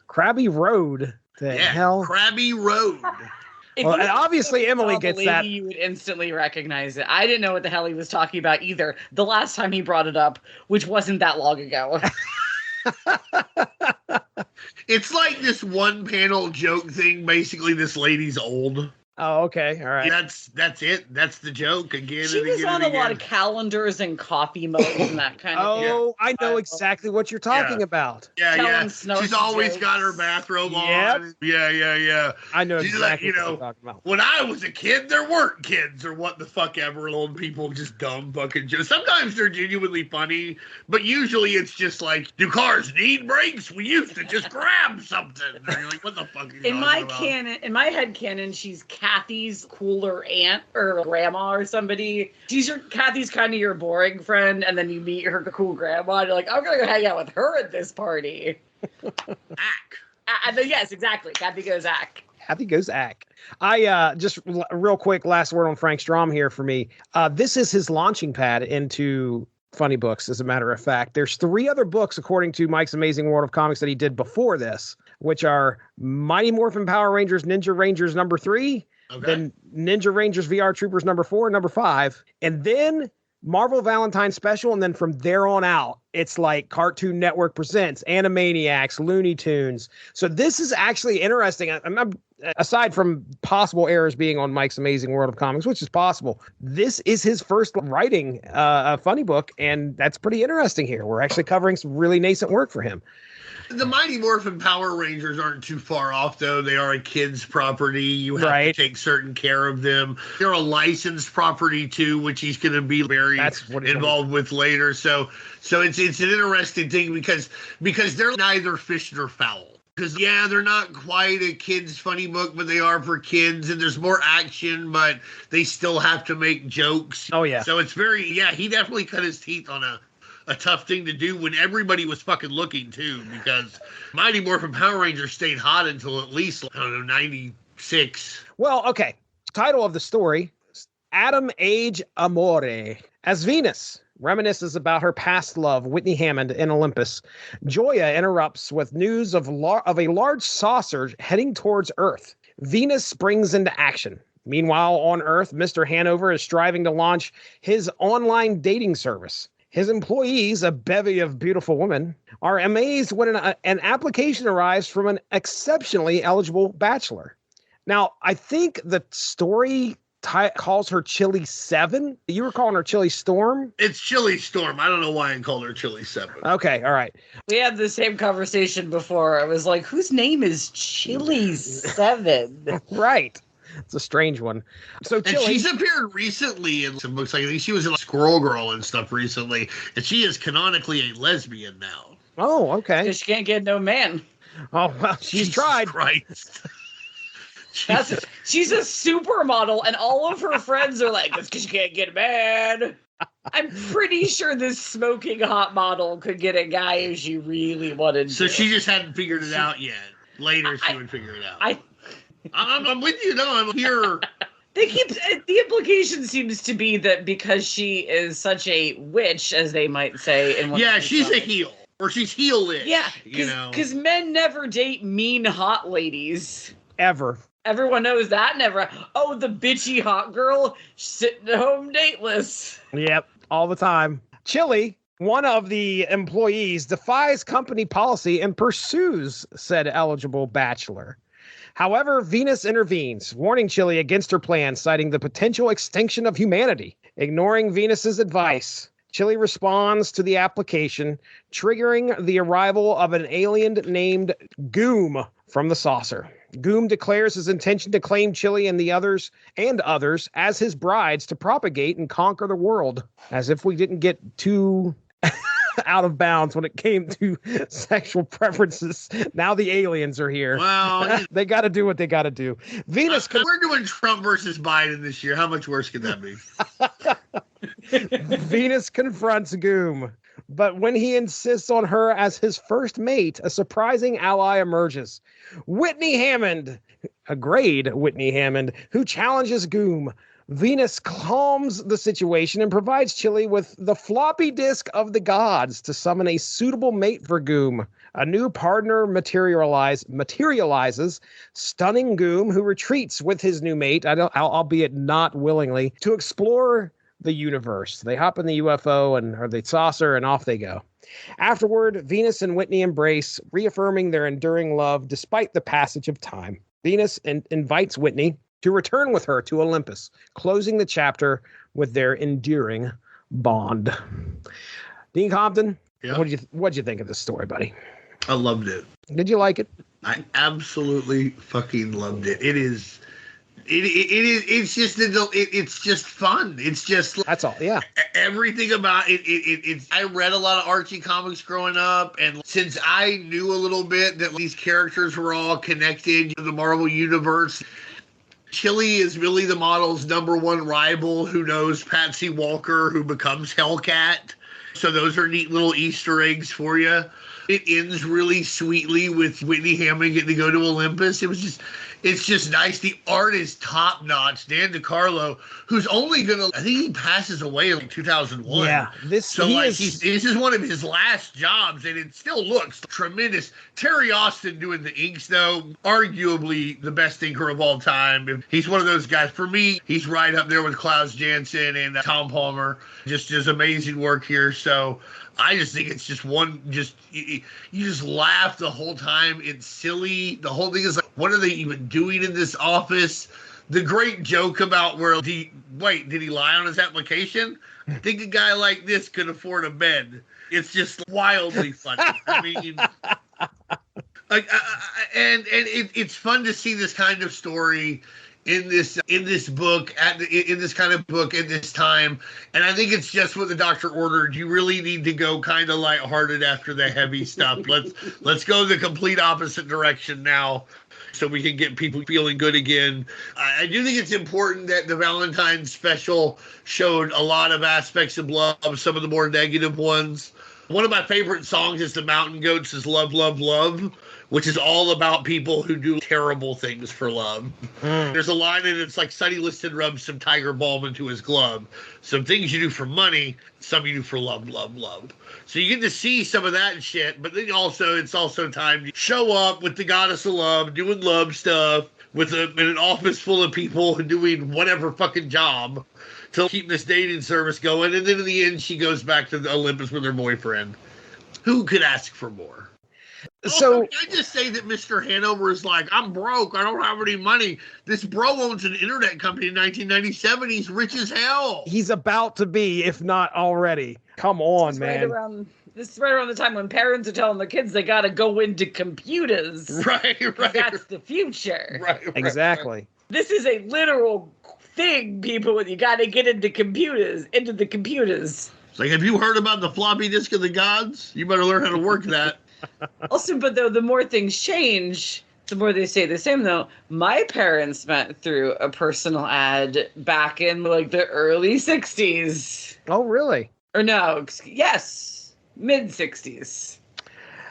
Krabby Road? The hell? Krabby Road. Well, obviously Emily gets that. You would instantly recognize it. I didn't know what the hell he was talking about either the last time he brought it up, which wasn't that long ago. It's like this 1 panel joke thing. Basically, this lady's old. Oh, okay. All right. That's it. That's the joke again. She was on a lot of calendars and coffee mugs and that kind of thing. Oh, I know exactly what you're talking about. Yeah. She's always got her bathrobe on. Yeah. I know exactly what you're talking about. When I was a kid, there weren't kids or what the fuck ever. Old people just dumb fucking jokes. Sometimes they're genuinely funny, but usually it's just like, do cars need brakes? We used to just grab something. And you're like, what the fuck are you talking about? In my head canon, she's Kathy's cooler aunt or grandma or somebody. Kathy's kind of your boring friend, and then you meet her cool grandma, and you're like, I'm gonna go hang out with her at this party. Ack. Yes, exactly. Kathy goes ack. Happy goes Ack. I just real quick, last word on Frank Strom here for me. This is his launching pad into funny books, as a matter of fact. There's 3 other books, according to Mike's Amazing World of Comics, that he did before this, which are Mighty Morphin Power Rangers, Ninja Rangers number 3, then Ninja Rangers VR Troopers number 4, number 5, and then Marvel Valentine Special, and then from there on out, it's like Cartoon Network Presents, Animaniacs, Looney Tunes. So this is actually interesting. I'm aside from possible errors being on Mike's Amazing World of Comics, which is possible, this is his first writing a funny book, and that's pretty interesting here. We're actually covering some really nascent work for him. The Mighty Morphin Power Rangers aren't too far off, though. They are a kid's property. You have to take certain care of them. They're a licensed property, too, which he's going to be very involved with later. So it's an interesting thing because they're neither fish nor fowl. Because, yeah, they're not quite a kid's funny book, but they are for kids, and there's more action, but they still have to make jokes. Oh, yeah. So it's very, he definitely cut his teeth on a tough thing to do when everybody was fucking looking too, because Mighty Morphin Power Rangers stayed hot until at least, 96. Well, okay. Title of the story, Atom Age Amore. As Venus reminisces about her past love, Whitney Hammond, in Olympus, Joya interrupts with news of a large saucer heading towards Earth. Venus springs into action. Meanwhile, on Earth, Mr. Hanover is striving to launch his online dating service. His employees, a bevy of beautiful women, are amazed when an application arrives from an exceptionally eligible bachelor. Now, I think the story calls her Chili 7. You were calling her Chili Storm? It's Chili Storm. I don't know why I called her Chili 7. Okay, all right. We had the same conversation before. I was like, whose name is Chili 7? Right. It's a strange one. So and she's appeared recently in some books. Like, I think she was in Squirrel Girl and stuff recently. And she is canonically a lesbian now. Oh, okay. Because she can't get no man. Oh, well, she's tried. Christ. She's a supermodel, and all of her friends are like, that's because you can't get a man. I'm pretty sure this smoking hot model could get a guy if she really wanted to. So she just hadn't figured it out yet. Later, she would figure it out. I'm with you. No, I'm here. The implication seems to be that because she is such a witch, as they might say. She's a heel. Or she's heel-ish. Yeah, because men never date mean hot ladies. Ever. Everyone knows that. Never. Oh, the bitchy hot girl sitting at home dateless. Yep, all the time. Chili, one of the employees, defies company policy and pursues said eligible bachelor. However, Venus intervenes, warning Chili against her plan, citing the potential extinction of humanity. Ignoring Venus's advice, Chili responds to the application, triggering the arrival of an alien named Goom from the saucer. Goom declares his intention to claim Chili and others as his brides to propagate and conquer the world. As if we didn't get too out of bounds when it came to sexual preferences. Now the aliens are here. Well, they got to do what they got to do. Venus. We're doing Trump versus Biden this year. How much worse could that be? Venus confronts Goom, but when he insists on her as his first mate, a surprising ally emerges. Whitney Hammond, a grade Whitney Hammond, who challenges Goom. Venus calms the situation and provides Chili with the floppy disk of the gods to summon a suitable mate for Goom. A new partner materializes, stunning Goom, who retreats with his new mate, albeit not willingly, to explore the universe. They hop in the UFO or the saucer, and off they go. Afterward, Venus and Whitney embrace, reaffirming their enduring love despite the passage of time. Venus invites Whitney to return with her to Olympus, closing the chapter with their enduring bond. Dean Compton, what'd you think of this story, buddy? I loved it. Did you like it? I absolutely fucking loved it. It's just fun. It's just that's all. Yeah. Everything about it. I read a lot of Archie comics growing up, and since I knew a little bit that these characters were all connected to the Marvel universe, Chili is really the model's number one rival who knows Patsy Walker, who becomes Hellcat. So those are neat little Easter eggs for you. It ends really sweetly with Whitney Hammond getting to go to Olympus. It was It's just nice. The art is top notch. Dan DeCarlo, who's only gonna, I think he passes away in like 2001. Yeah, this is one of his last jobs, and it still looks tremendous. Terry Austin doing the inks, though, arguably the best inker of all time. He's one of those guys. For me, he's right up there with Klaus Janson and Tom Palmer. Just amazing work here. So I just think it's just you just laugh the whole time. It's silly. The whole thing is like, what are they even doing in this office? The great joke about did he lie on his application? I think a guy like this could afford a bed. It's just wildly funny. I mean, it's fun to see this kind of story in this book in this kind of book at this time. And I think it's just what the doctor ordered. You really need to go kind of lighthearted after the heavy stuff. Let's go the complete opposite direction now, so we can get people feeling good again. I do think it's important that the Valentine Special showed a lot of aspects of love, some of the more negative ones. One of my favorite songs is the Mountain Goats' Love, Love, Love, which is all about people who do terrible things for love. There's a line in it, it's like Sonny Liston rubs some Tiger Balm into his glove. Some things you do for money, some you do for love, love, love. So you get to see some of that shit, but then it's also time to show up with the goddess of love, doing love stuff, in an office full of people doing whatever fucking job to keep this dating service going. And then in the end, she goes back to the Olympus with her boyfriend. Who could ask for more? So can I just say that Mr. Hanover is like, I'm broke. I don't have any money. This bro owns an internet company in 1997. He's rich as hell. He's about to be, if not already. Come on, man. This is right around the time when parents are telling their kids they got to go into computers. Right. That's the future. Right. Exactly. Right. This is a literal thing, people. You got to get into the computers. It's like, have you heard about the floppy disk of the gods? You better learn how to work that. Also, but though the more things change, the more they stay the same. Though my parents met through a personal ad back in like the early 60s. Oh, really? Or no, yes, mid 60s.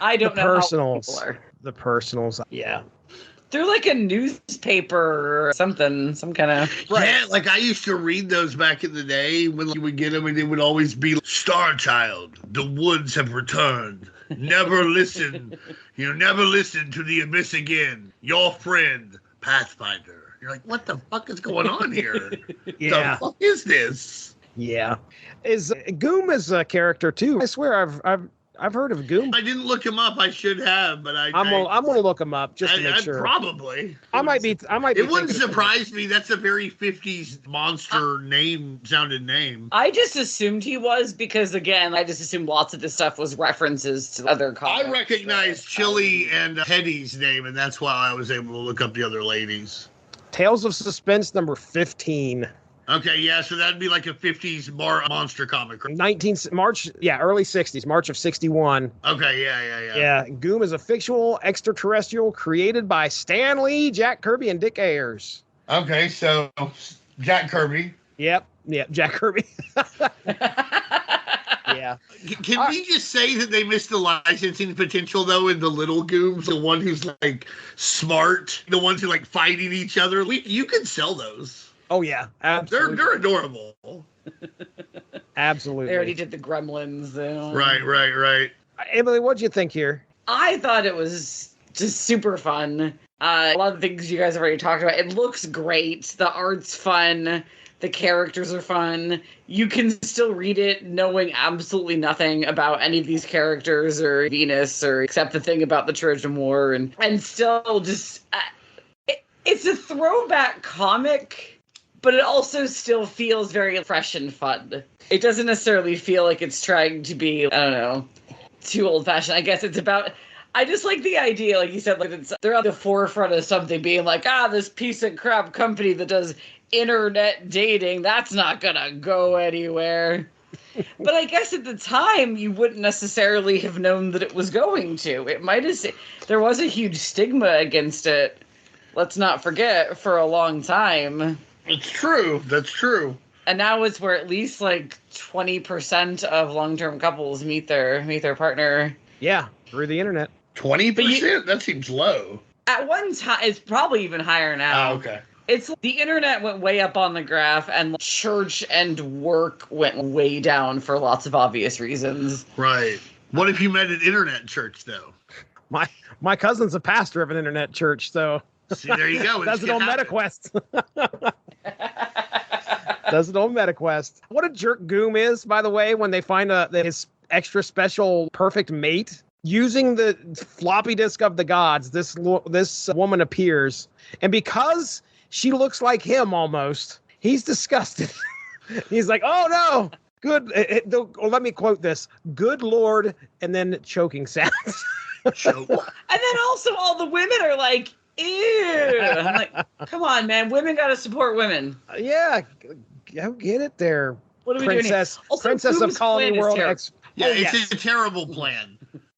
I don't know how people are. The personals, yeah. They're like a newspaper or something, some kind of... Yeah, like I used to read those back in the day when you would get them, and it would always be, Star Child, the woods have returned. Never listen. Never listen to the abyss again. Your friend, Pathfinder. You're like, what the fuck is going on here? Yeah. The fuck is this? Yeah. Goom is a character, too. I swear I've heard of Goom. I didn't look him up. I should have, but I'm gonna look him up just to make sure. Probably. I might be. It wouldn't surprise me. That's a very 50s monster sounded name. I just assumed he was because, again, I just assumed lots of this stuff was references to other comics. I recognized Chili and Hetty's name, and that's why I was able to look up the other ladies. Tales of Suspense number 15. Okay, yeah, so that'd be like a 50s monster comic. March of 61. Okay, yeah. Yeah, Goom is a fictional extraterrestrial created by Stan Lee, Jack Kirby, and Dick Ayers. Okay, so Jack Kirby. Yep, Jack Kirby. Yeah. Can we just say that they missed the licensing potential, though, in the little Gooms? The one who's, like, smart, the ones who, like, fighting each other. You could sell those. Oh, yeah, absolutely. They're adorable. Absolutely. They already did the Gremlins, though. Right. Emily, what'd you think here? I thought it was just super fun. A lot of things you guys have already talked about. It looks great. The art's fun. The characters are fun. You can still read it knowing absolutely nothing about any of these characters or Venus or except the thing about the Trojan War. And still just... it's a throwback comic, but it also still feels very fresh and fun. It doesn't necessarily feel like it's trying to be, I don't know, too old-fashioned. I guess it's about... I just like the idea, like you said, like they're on the forefront of something being like, this piece of crap company that does internet dating, that's not gonna go anywhere. But I guess at the time, you wouldn't necessarily have known that it was going to. It might have... There was a huge stigma against it, let's not forget, for a long time. It's true. That's true. And now it's where at least like 20% of long-term couples meet their partner. Yeah, through the internet. 20%? That seems low. At one time, it's probably even higher now. Oh, okay. It's the internet went way up on the graph, and church and work went way down for lots of obvious reasons. Right. What if you met at internet church, though? My cousin's a pastor of an internet church, so See, there you go. does it on MetaQuest. Does it on MetaQuest. What a jerk Goom is, by the way, when they find his extra special perfect mate. Using the floppy disk of the gods, this woman appears, and because she looks like him almost, he's disgusted. He's like, "Oh no, good." Let me quote this: "Good Lord," and then choking sounds. Choke. And then also all the women are like, "Ew!" I'm like, "Come on, man, women gotta support women." Yeah, go get it there, What are we princess, doing? Also, princess of Goom's Colony plan is World. terrible. Yeah, it's a terrible plan.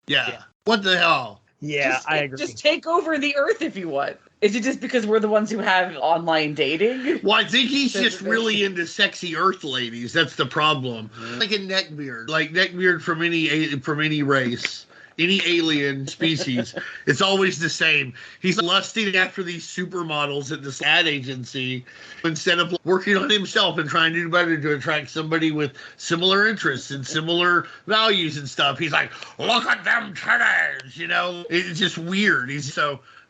Yeah. What the hell? Yeah, I agree. Just take over the earth if you want. Is it just because we're the ones who have online dating? Well, I think he's just really into sexy Earth ladies. That's the problem. Like a neckbeard, from any race, any alien species. It's always the same. He's lusting after these supermodels at this ad agency instead of working on himself and trying to do better to attract somebody with similar interests and similar values and stuff. He's like, look at them titties, It's just weird.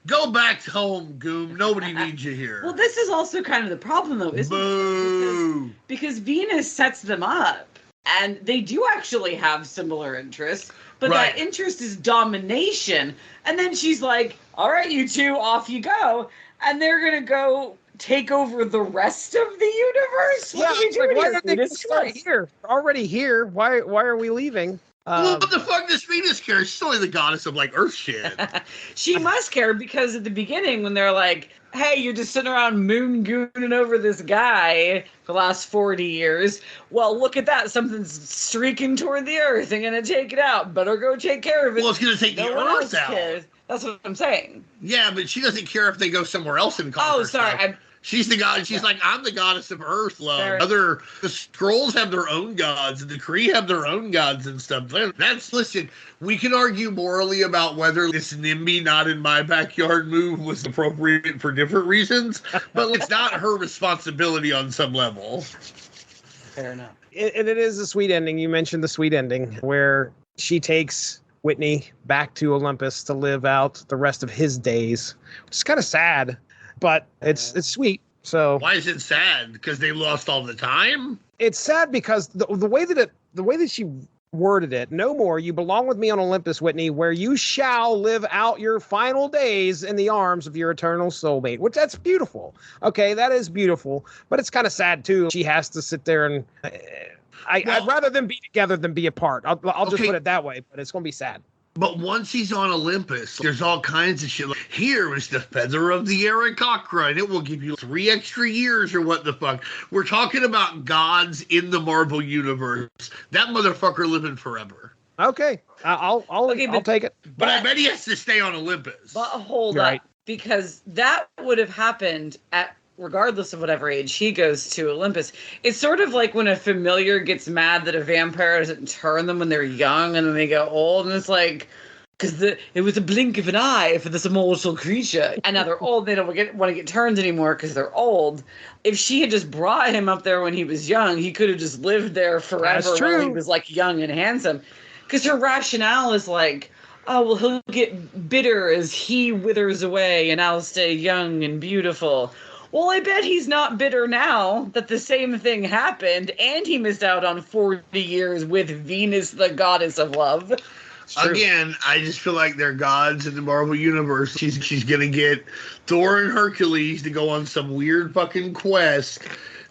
Go back home, Goom. Nobody needs you here. Well, this is also kind of the problem, though, isn't Boo. it? Because Venus sets them up, and they do actually have similar interests, but Right. that interest is domination. And then she's like, all right, you two, off you go. And they're going to go take over the rest of the universe? What are we doing why here, did they Venus? start here? Already here. Why are we leaving? What the fuck does Venus care? She's only the goddess of Earth shit. She must care because at the beginning when they're like, hey, you're just sitting around moon gooning over this guy for the last 40 years. Well, look at that. Something's streaking toward the earth and going to take it out. Better go take care of it. Well, it's going to take the earth out. Cares. That's what I'm saying. Yeah, but she doesn't care if they go somewhere else and conquer Oh, sorry. stuff. She's the god. She's like, I'm the goddess of Earth, love. Fair. The Skrulls have their own gods, and the Kree have their own gods and stuff. Listen, we can argue morally about whether this NIMBY not in my backyard move was appropriate for different reasons, but it's not her responsibility on some level. Fair enough. And it is a sweet ending. You mentioned the sweet ending where she takes Whitney back to Olympus to live out the rest of his days, which is kind of sad. But it's sweet. So why is it sad? Because they lost all the time? It's sad because the way that she worded it, no more, you belong with me on Olympus, Whitney, where you shall live out your final days in the arms of your eternal soulmate, which that's beautiful. Okay, that is beautiful. But it's kind of sad too. She has to sit there and I'd rather them be together than be apart. I'll just put it that way, but it's going to be sad. But once he's on Olympus, there's all kinds of shit. Like, here is the feather of the Aarakocra, and it will give you 3 extra years or what the fuck. We're talking about gods in the Marvel Universe. That motherfucker living forever. Okay, I'll take it. But I bet he has to stay on Olympus. But hold up, because that would have happened regardless of whatever age he goes to Olympus. It's sort of like when a familiar gets mad that a vampire doesn't turn them when they're young and then they get old, and it's like, because it was a blink of an eye for this immortal creature, and now they're old, they don't want to get turned anymore because they're old. If she had just brought him up there when he was young, he could have just lived there forever while he was like young and handsome. Because her rationale is like, oh, well, he'll get bitter as he withers away and I'll stay young and beautiful. Well, I bet he's not bitter now that the same thing happened and he missed out on 40 years with Venus, the goddess of love. Again, I just feel like they're gods in the Marvel Universe. She's going to get Thor and Hercules to go on some weird fucking quest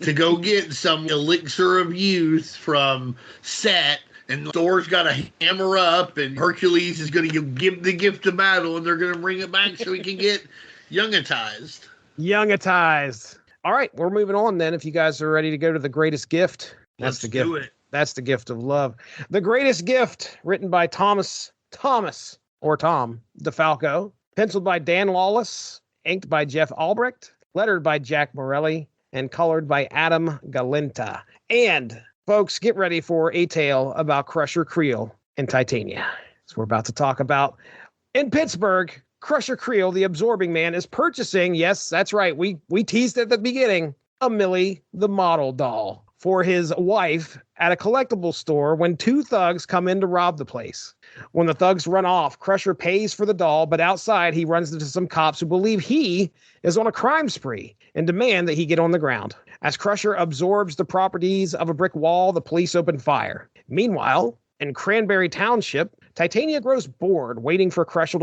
to go get some elixir of youth from Set. And Thor's got to hammer up, and Hercules is going to give the gift of battle, and they're going to bring it back so he can get youngatized. Youngatized. All right, we're moving on then. If you guys are ready to go to the greatest gift, Let's do it. That's the gift of love. The greatest gift, written by Tom DeFalco, penciled by Dan Lawless, inked by Jeff Albrecht, lettered by Jack Morelli, and colored by Adam Galenta. And folks, get ready for a tale about Crusher Creel and Titania. So we're about to talk about in Pittsburgh, Crusher Creel, the absorbing man, is purchasing, yes, that's right, we teased at the beginning, a Millie the model doll for his wife at a collectible store when two thugs come in to rob the place. When the thugs run off, Crusher pays for the doll, but outside he runs into some cops who believe he is on a crime spree and demand that he get on the ground. As Crusher absorbs the properties of a brick wall, the police open fire. Meanwhile, in Cranberry Township, Titania grows bored waiting for Crusher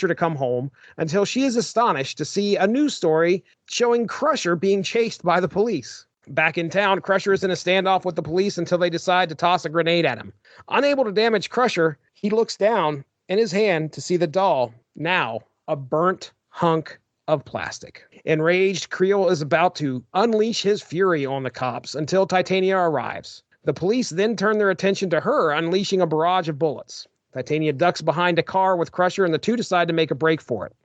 to come home until she is astonished to see a news story showing Crusher being chased by the police. Back in town, Crusher is in a standoff with the police until they decide to toss a grenade at him. Unable to damage Crusher, he looks down in his hand to see the doll, now a burnt hunk of plastic. Enraged, Creel is about to unleash his fury on the cops until Titania arrives. The police then turn their attention to her, unleashing a barrage of bullets. Titania ducks behind a car with Crusher, and the two decide to make a break for it.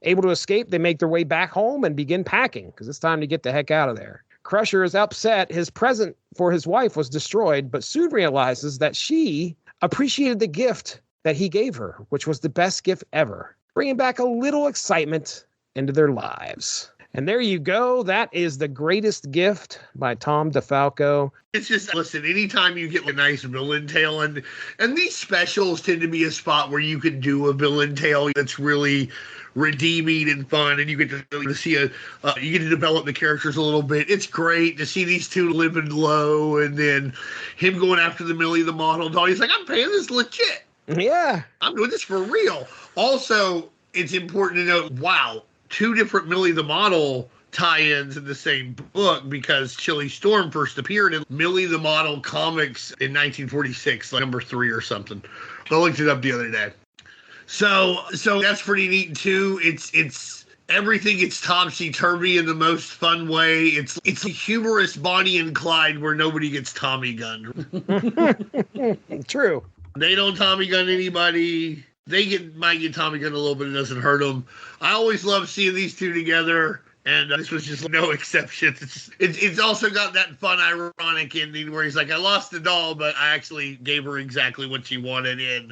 Able to escape, they make their way back home and begin packing, because it's time to get the heck out of there. Crusher is upset his present for his wife was destroyed, but soon realizes that she appreciated the gift that he gave her, which was the best gift ever, bringing back a little excitement into their lives. And there you go. That is The Greatest Gift by Tom DeFalco. It's just, listen, anytime you get a nice villain tale, and these specials tend to be a spot where you can do a villain tale that's really redeeming and fun, and you get to see you get to develop the characters a little bit. It's great to see these two living low, and then him going after the Millie the model doll. He's like, I'm paying this legit. Yeah. I'm doing this for real. Also, it's important to note, wow, 2 different Millie the model tie-ins in the same book, because Chilly Storm first appeared in Millie the Model comics in 1946, like number 3 or something. I looked it up the other day. So that's pretty neat too. It's everything. It's topsy-turvy in the most fun way. It's a humorous Bonnie and Clyde where nobody gets Tommy gunned. True. They don't Tommy gun anybody. They might get Tommy gun a little bit. It doesn't hurt them. I always love seeing these two together, and this was just no exception. It's also got that fun, ironic ending where he's like, I lost the doll, but I actually gave her exactly what she wanted in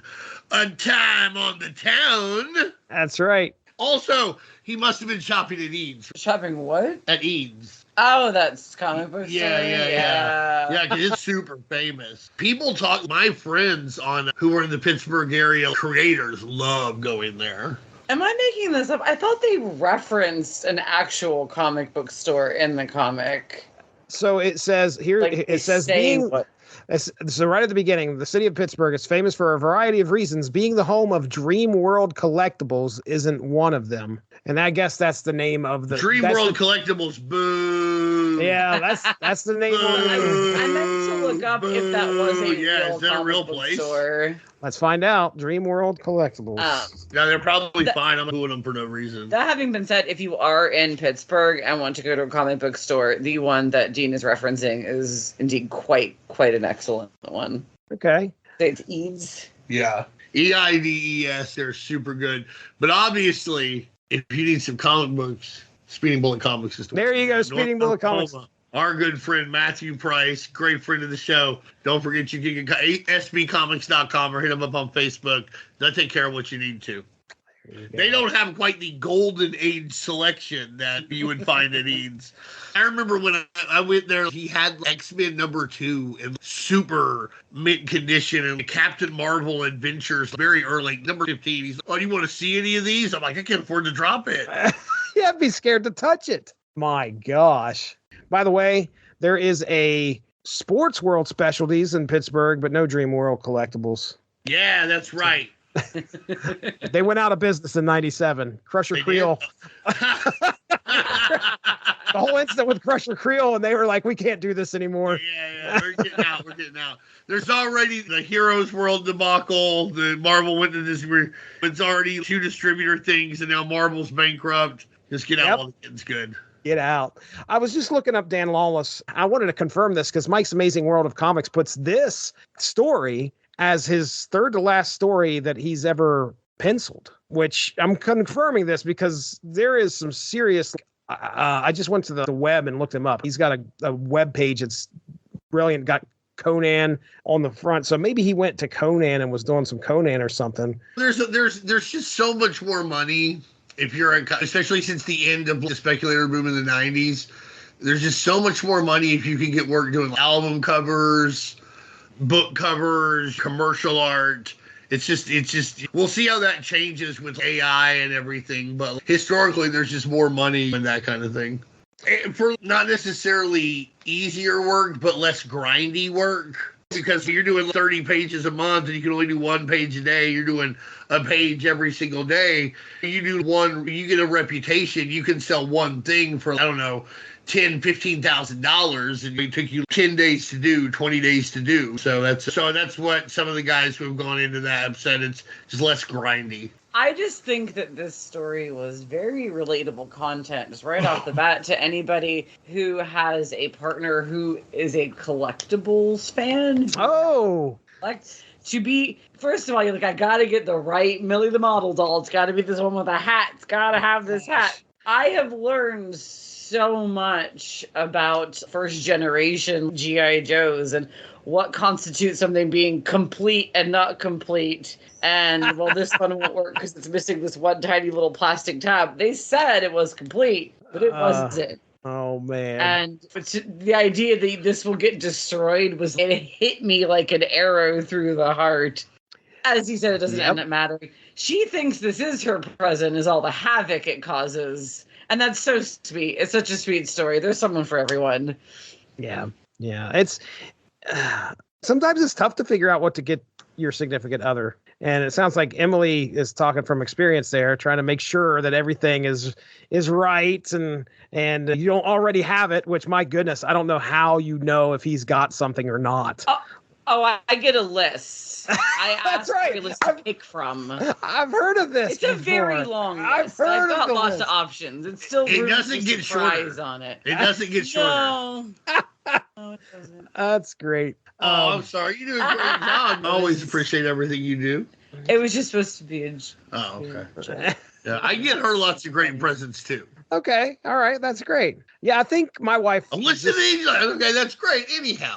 A Time on the Town. That's right. Also, he must have been shopping at Eames. Shopping what? At Eames. Oh, that's comic book store. Yeah, because it's super famous. People talk, my friends who are in the Pittsburgh area, creators love going there. Am I making this up? I thought they referenced an actual comic book store in the comic. So it says here, Like, it says being... what? So right at the beginning, the city of Pittsburgh is famous for a variety of reasons. Being the home of Dream World Collectibles isn't one of them. And I guess that's the name of the... Dream World Collectibles, boo! Yeah, that's the name of it. I meant to look up if that was a real place? Store. Let's find out. Dream World Collectibles. Yeah, they're probably fine. I'm booing them for no reason. That having been said, if you are in Pittsburgh and want to go to a comic book store, the one that Dean is referencing is indeed quite an excellent one. Okay. It's Eads. Yeah. EIDES, they're super good. But obviously, if you need some comic books, Speeding Bullet Comics is the There you go, Speeding Bullet Comics. Our good friend Matthew Price, great friend of the show. Don't forget you can get sbcomics.com or hit him up on Facebook. They'll take care of what you need to. They don't have quite the golden age selection that you would find at Eads. I remember when I went there, he had X-Men #2 in super mint condition and Captain Marvel Adventures very early, number 15. He's like, oh, do you want to see any of these? I'm like, I can't afford to drop it. Yeah, I'd be scared to touch it. My gosh. By the way, there is a Sports World Specialties in Pittsburgh, but no Dream World Collectibles. Yeah, that's right. They went out of business in '97. Crusher Creel. The whole incident with Crusher Creel, and they were like, we can't do this anymore. Yeah, we're getting out. There's already the Heroes World debacle. The Marvel went to this. It's already 2 distributor things, and now Marvel's bankrupt. Just get out while the kid's good. Get out. I was just looking up Dan Lawless. I wanted to confirm this because Mike's Amazing World of Comics puts this story as his 3rd to last story that he's ever penciled, which I'm confirming this because there is some serious... I just went to the web and looked him up. He's got a web page that's brilliant. Got Conan on the front. So maybe he went to Conan and was doing some Conan or something. There's just so much more money if you're especially since the end of the speculator boom in the 90s. There's just so much more money if you can get work doing album covers, book covers, commercial art. It's just we'll see how that changes with AI and everything, but historically there's just more money in that kind of thing. For not necessarily easier work, but less grindy work. Because you're doing 30 pages a month and you can only do 1 page a day. You're doing a page every single day. You do one, you get a reputation. You can sell one thing for, I don't know, $10,000-$15,000, and it took you 10 days to do, 20 days to do. So that's what some of the guys who have gone into that have said. It's just less grindy. I just think that this story was very relatable content just right off the bat to anybody who has a partner who is a collectibles fan. Oh, Like, to be, first of all, you're like, I gotta get the right Millie the Model doll. It's gotta be this one with a hat. It's gotta have this hat. I have learned so much about first generation G.I. Joes and what constitutes something being complete and not complete. And, well, this one won't work because it's missing this one tiny little plastic tab. They said it was complete, but it wasn't. Oh, man. And the idea that this will get destroyed it hit me like an arrow through the heart. As he said, it doesn't end up mattering. She thinks this is her present, is all the havoc it causes. And that's so sweet. It's such a sweet story. There's someone for everyone. Yeah. It's sometimes it's tough to figure out what to get your significant other. And it sounds like Emily is talking from experience there, trying to make sure that everything is right and you don't already have it, which, my goodness, I don't know how you know if he's got something or not. I get a list. I That's asked right. for a list to pick from. I've heard of this. It's a very long list. I've got lots of options. It's still it doesn't get shorter on it. It doesn't get shorter. No, it doesn't. That's great. Oh, I'm sorry. You do a great job. I always appreciate everything you do. It was just supposed to be a... Oh, okay. Yeah, I get her lots of great presents, too. Okay. All right. That's great. Yeah, I think my wife... I'm listening. Okay, that's great. Anyhow.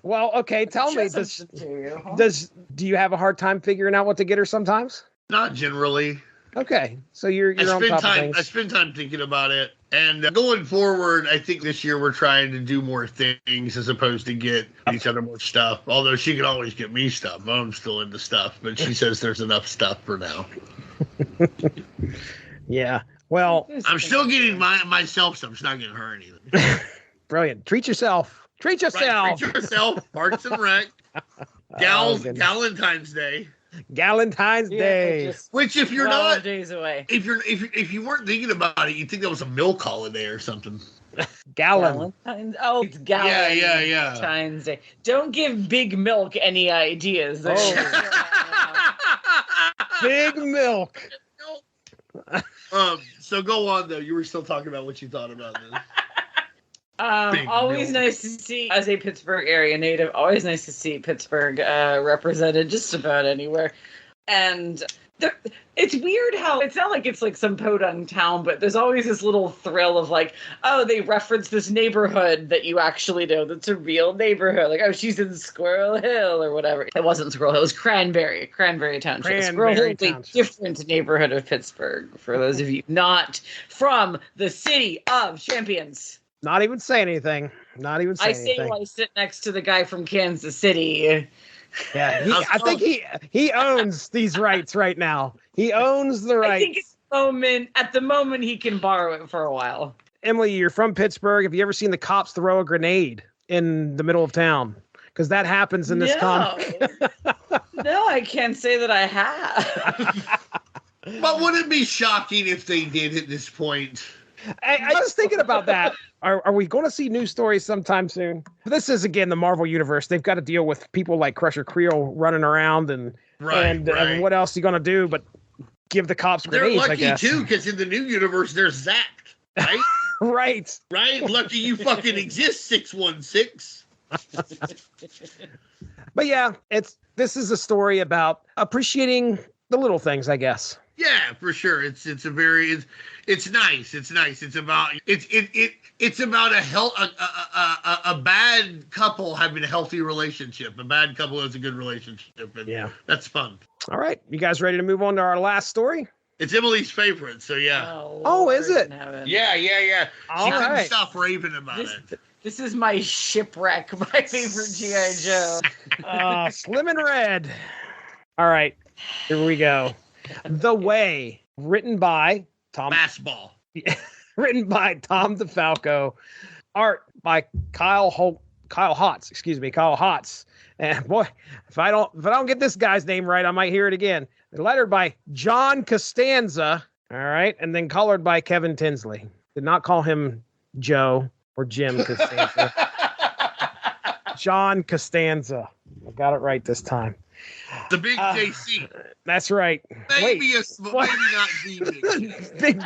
Well, okay. Tell me, do you have a hard time figuring out what to get her sometimes? Not generally. Okay. So you're on top of things. I spend time thinking about it. And going forward, I think this year we're trying to do more things as opposed to get each other more stuff. Although she can always get me stuff. I'm still into stuff. But she says there's enough stuff for now. Yeah. Well, I'm still getting myself stuff. It's not getting her anything. Brilliant. Treat yourself. Treat yourself. Right, treat yourself. Parks and Rec. Valentine's Day. Valentine's Day. Which, if you're not days away, if you weren't thinking about it, you'd think that was a milk holiday or something. Valentine's. Oh, it's Valentine's Yeah. Valentine's Day. Don't give Big Milk any ideas. Big Milk. So go on though. You were still talking about what you thought about this. Always nice to see, as a Pittsburgh area native, always nice to see Pittsburgh represented just about anywhere. And it's weird how it's not like it's like some podunk town, but there's always this little thrill of like, oh, they reference this neighborhood that you actually know that's a real neighborhood. Like, oh, she's in Squirrel Hill or whatever. It wasn't Squirrel Hill, it was Cranberry Township. Squirrel Hill is a different neighborhood of Pittsburgh, for those of you not from the city of Champions. Not even say anything. Anything. I say while I sit next to the guy from Kansas City. Yeah, I think he owns these rights right now. He owns the rights. I think at the moment he can borrow it for a while. Emily, you're from Pittsburgh. Have you ever seen the cops throw a grenade in the middle of town? Because that happens in this comic. No, I can't say that I have. But would it be shocking if they did at this point? I was thinking about that. Are we going to see news stories sometime soon? This is, again, the Marvel Universe. They've got to deal with people like Crusher Creel running around and what else are you going to do but give the cops grenades, They're lucky, I guess. too, because in the new universe, they're zapped, right? Right. Lucky you fucking exist, 616. But yeah, this is a story about appreciating the little things, I guess. Yeah, for sure. It's nice. It's nice. It's about a a bad couple having a healthy relationship. A bad couple has a good relationship. And that's fun. All right. You guys ready to move on to our last story? It's Emily's favorite, so yeah. Oh, is it? Yeah. She couldn't right. stop raving about it. This is my shipwreck, my favorite G.I. Joe. Slim and Red. All right. Here we go. The Way, written by Tom. Fastball. Written by Tom DeFalco. Art by Kyle Hotz. And boy, if I don't get this guy's name right, I might hear it again. Lettered by John Costanza. All right, and then colored by Kevin Tinsley. Did not call him Joe or Jim Costanza. John Costanza. I got it right this time. The big JC. That's right. Maybe not the big.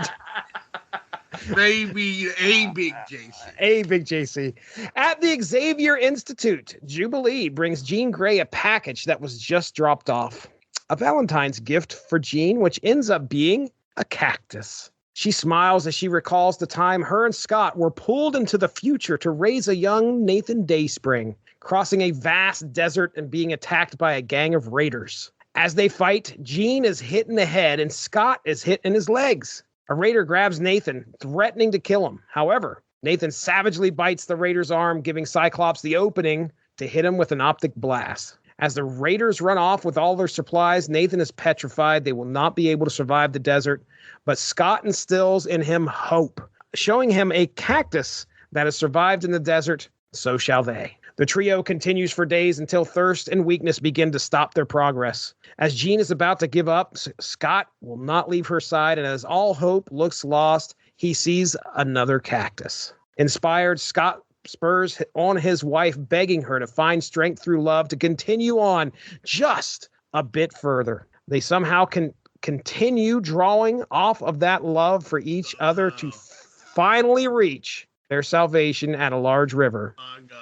Maybe a big JC. A big JC. At the Xavier Institute, Jubilee brings Jean Grey a package that was just dropped off. A Valentine's gift for Jean, which ends up being a cactus. She smiles as she recalls the time her and Scott were pulled into the future to raise a young Nathan Dayspring, crossing a vast desert and being attacked by a gang of raiders. As they fight, Jean is hit in the head and Scott is hit in his legs. A raider grabs Nathan, threatening to kill him. However, Nathan savagely bites the raider's arm, giving Cyclops the opening to hit him with an optic blast. As the raiders run off with all their supplies, Nathan is petrified they will not be able to survive the desert, but Scott instills in him hope, showing him a cactus that has survived in the desert. So shall they. The trio continues for days until thirst and weakness begin to stop their progress. As Jean is about to give up, Scott will not leave her side, and as all hope looks lost, he sees another cactus. Inspired, Scott spurs on his wife, begging her to find strength through love to continue on just a bit further. They somehow can continue drawing off of that love for each other to finally reach their salvation at a large river. Oh, God.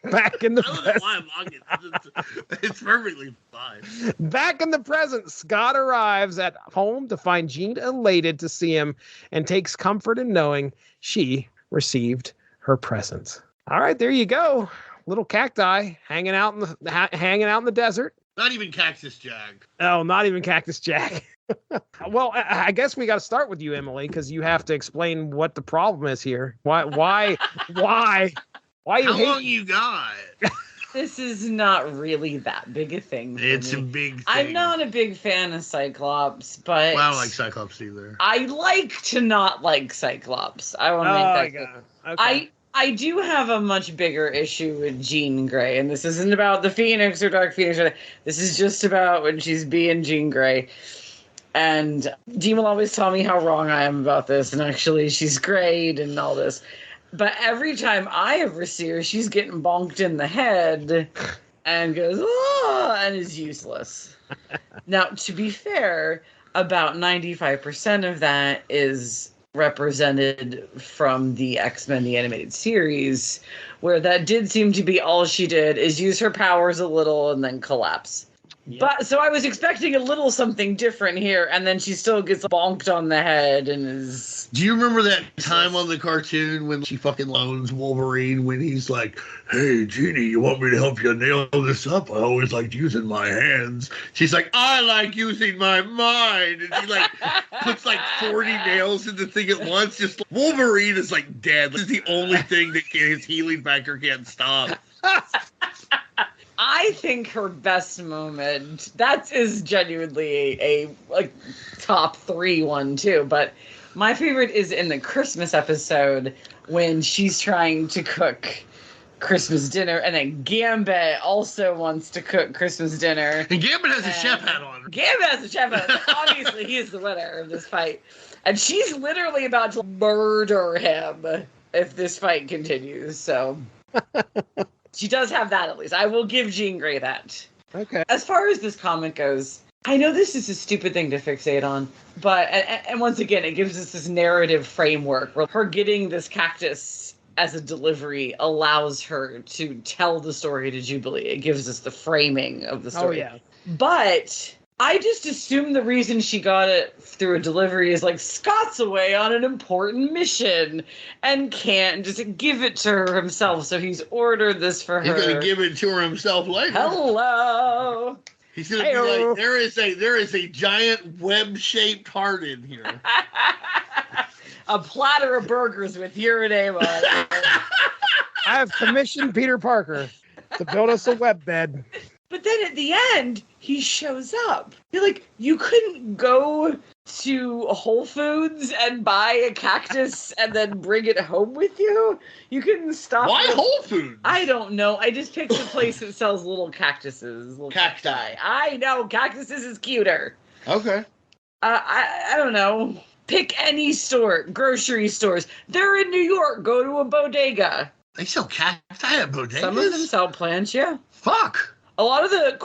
Back in the I don't know why I'm logging. It's perfectly fine. Back in the present, Scott arrives at home to find Jean elated to see him and takes comfort in knowing she received her present. All right, there you go. Little cacti hanging out in the desert. Not even Cactus Jack. Oh, not even Cactus Jack. Well, I guess we got to start with you, Emily, because you have to explain what the problem is here. Why you How long you got? This is not really that big a thing. It's a big thing. I'm not a big fan of Cyclops, but well, I don't like Cyclops either. I like to not like Cyclops. I want to make that clear. Okay. I do have a much bigger issue with Jean Grey, and this isn't about the Phoenix or Dark Phoenix. This is just about when she's being Jean Grey. And Dean will always tell me how wrong I am about this, and actually she's great and all this. But every time I ever see her, she's getting bonked in the head and goes, oh, and is useless. Now, to be fair, about 95% of that is represented from the X-Men, the animated series, where that did seem to be all she did, is use her powers a little and then collapse. Yep. But so I was expecting a little something different here, and then she still gets bonked on the head and is... Do you remember that time on the cartoon when she fucking loans Wolverine when he's like, hey, Jeannie, you want me to help you nail this up? I always liked using my hands. She's like, I like using my mind. And she like puts like 40 nails in the thing at once. Just Wolverine is like dead. This is the only thing that his healing factor can't stop. I think her best moment, that is genuinely a like top 3 one too, but my favorite is in the Christmas episode when she's trying to cook Christmas dinner, and then Gambit also wants to cook Christmas dinner. And Gambit has a chef hat on. Gambit has a chef hat on. Obviously, he is the winner of this fight. And she's literally about to murder him if this fight continues, so... She does have that, at least. I will give Jean Grey that. Okay. As far as this comic goes, I know this is a stupid thing to fixate on, but, and once again, it gives us this narrative framework where her getting this cactus as a delivery allows her to tell the story to Jubilee. It gives us the framing of the story. Oh, yeah. But I just assume the reason she got it through a delivery is like Scott's away on an important mission and can't just give it to her himself. So he's ordered this for her. He's going to give it to her himself later. Hello. He's going to be like, there is a giant web-shaped heart in here. A platter of burgers with your name on it. I have commissioned Peter Parker to build us a web bed. But then at the end, he shows up. You're like, you couldn't go to Whole Foods and buy a cactus and then bring it home with you? You couldn't stop. Why Whole Foods? I don't know. I just picked a place that sells little cactuses. Little cacti. I know. Cactuses is cuter. Okay. I don't know. Pick any store. Grocery stores. They're in New York. Go to a bodega. They sell cacti at bodegas? Some of them sell plants, yeah. Fuck. A lot of the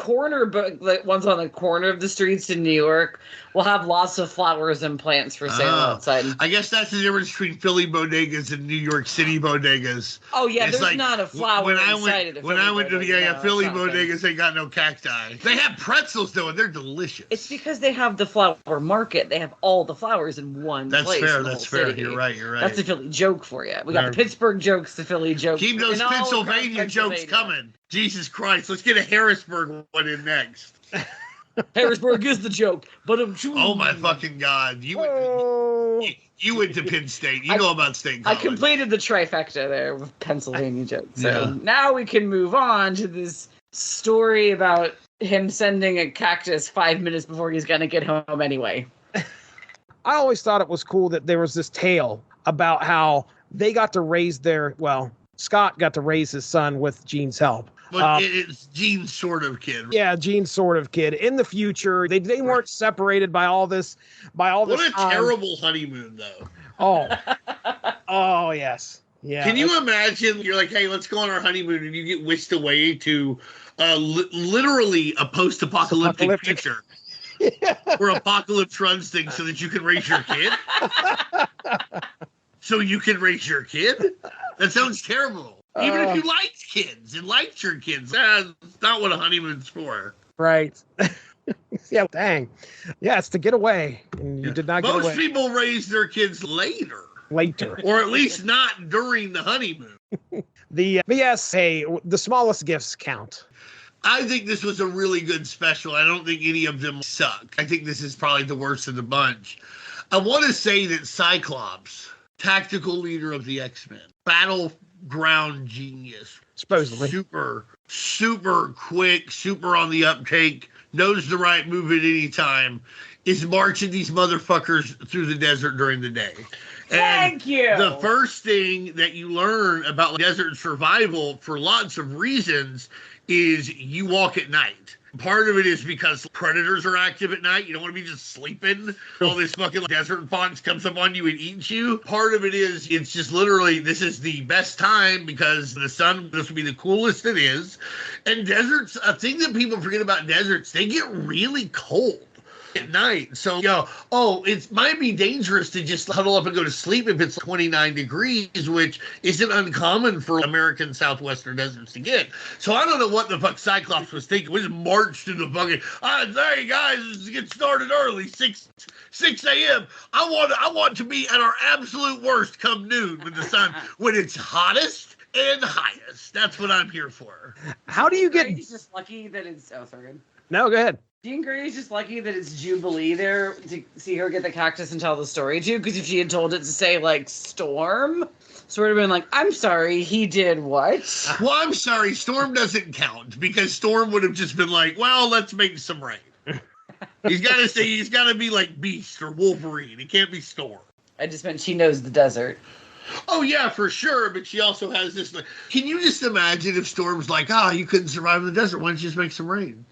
ones on the corner of the streets in New York will have lots of flowers and plants for sale outside. I guess that's the difference between Philly bodegas and New York City bodegas. Oh yeah, it's there's like, not a flower inside of the When I went to Philly bodegas, thing. they got no cacti. They have pretzels though, and they're delicious. It's because they have the flower market. They have all the flowers in one place. That's fair. City. You're right. That's a Philly joke for you. We got the Pittsburgh jokes, the Philly jokes. Keep those Pennsylvania jokes coming. Jesus Christ, let's get a Harrisburg one in next. Harrisburg is the joke, but oh my fucking God! You went to Penn State. You know about State College. I completed the trifecta there with Pennsylvania jokes. So now we can move on to this story about him sending a cactus 5 minutes before he's gonna get home anyway. I always thought it was cool that there was this tale about how they got to raise Scott got to raise his son with Jean's help. But it's Jean's sort of kid. Yeah, Jean's sort of kid. In the future, they weren't separated by all this. What a terrible honeymoon, though. Oh, yes. Yeah. Can you imagine? You're like, hey, let's go on our honeymoon, and you get whisked away to literally a post-apocalyptic future. Yeah. Where apocalypse runs things so that you can raise your kid. So you can raise your kid? That sounds terrible. Even if you liked kids and liked your kids, that's not what a honeymoon's for. Right. Yeah, dang. Yeah, it's to get away. And you did not get away. Most people raise their kids later. Or at least not during the honeymoon. The smallest gifts count. I think this was a really good special. I don't think any of them suck. I think this is probably the worst of the bunch. I want to say that Cyclops, tactical leader of the X-Men, battleground genius, supposedly super quick, super on the uptake, knows the right move at any time, is marching these motherfuckers through the desert during the day. Thank you. The first thing that you learn about desert survival for lots of reasons is you walk at night. Part of it is because predators are active at night. You don't want to be just sleeping. All this fucking desert fox comes up on you and eats you. Part of it is it's just literally this is the best time because the sun, this will be the coolest it is. And deserts, a thing that people forget about deserts, they get really cold at night. So, it might be dangerous to just huddle up and go to sleep if it's 29 degrees, which isn't uncommon for American southwestern deserts to get. So I don't know what the fuck Cyclops was thinking. We just marched to the fucking, hey guys, let's get started early, 6 a.m. I want to be at our absolute worst come noon with the sun, when it's hottest and highest. That's what I'm here for. How do you get... He's just lucky that it's... Oh, sorry. No, go ahead. Jean Grey's just lucky that it's Jubilee there to see her get the cactus and tell the story to, because if she had told it to say, like, Storm, sort of been like, I'm sorry, he did what? Well, I'm sorry, Storm doesn't count, because Storm would have just been like, well, let's make some rain. He's got to be like Beast or Wolverine. He can't be Storm. I just meant she knows the desert. Oh, yeah, for sure, but she also has this... Can you just imagine if Storm's like, you couldn't survive in the desert, why don't you just make some rain?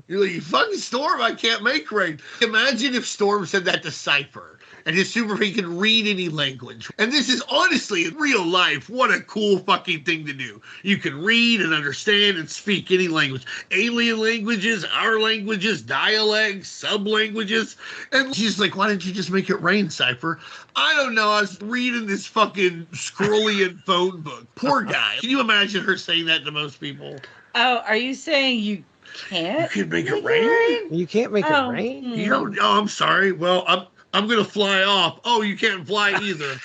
You're like, you fucking Storm, I can't make rain. Imagine if Storm said that to Cypher, and his he can read any language. And this is honestly, in real life, what a cool fucking thing to do. You can read and understand and speak any language. Alien languages, our languages, dialects, sub-languages. And she's like, why didn't you just make it rain, Cypher? I don't know, I was reading this fucking Scrollian phone book. Poor guy. Can you imagine her saying that to most people? Oh, are you saying can't. You can make it rain? You can't make it rain? You don't? Oh, I'm sorry. Well, I'm gonna fly off. Oh, you can't fly either.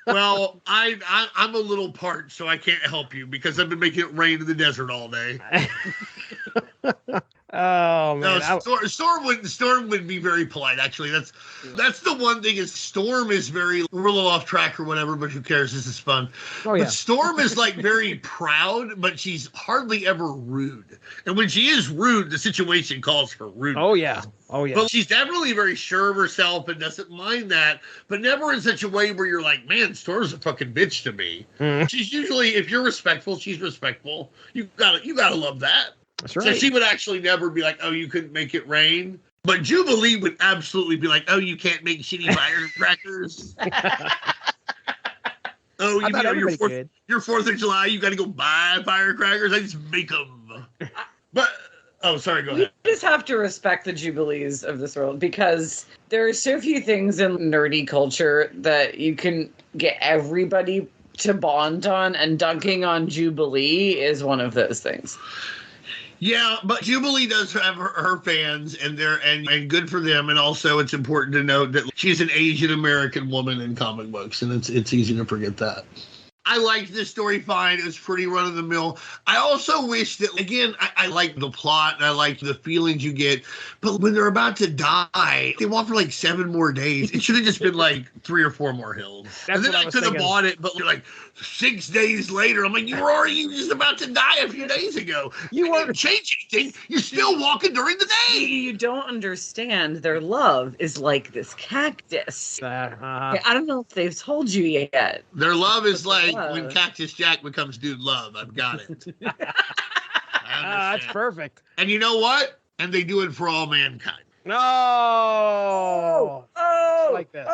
Well, I'm a little parched, so I can't help you because I've been making it rain in the desert all day. Oh man, no, Storm wouldn't be very polite. Actually, that's the one thing is Storm is very. We're a little off track or whatever, but who cares? This is fun. Oh yeah. But Storm is like very proud, but she's hardly ever rude. And when she is rude, the situation calls for rude. Oh yeah. Oh yeah. But she's definitely very sure of herself and doesn't mind that, but never in such a way where you're like, man, Storm's a fucking bitch to me. She's usually, if you're respectful, she's respectful. You gotta love that. That's right. So she would actually never be like, oh, you couldn't make it rain. But Jubilee would absolutely be like, oh, you can't make shitty firecrackers. Oh, you know, your 4th of July, you got to go buy firecrackers. I just make them. But, oh, sorry, go ahead. You just have to respect the Jubilees of this world because there are so few things in nerdy culture that you can get everybody to bond on, and dunking on Jubilee is one of those things. Yeah, but Jubilee does have her fans, and and good for them. And also, it's important to note that she's an Asian American woman in comic books, and it's easy to forget that. I liked this story fine. It was pretty run of the mill. I also wish that, again, I like the plot and I like the feelings you get. But when they're about to die, they want for like 7 more days. It should have just been like 3 or 4 more hills. That's and then I could have bought it, but like 6 days later, I'm like, you were already just about to die a few days ago. You weren't change anything. You're still walking during the day. You don't understand. Their love is like this cactus. I don't know if they've told you yet. Their love is like when Cactus Jack becomes Dude Love. I've got it. That's perfect. And you know what? And they do it for all mankind. No. Like this.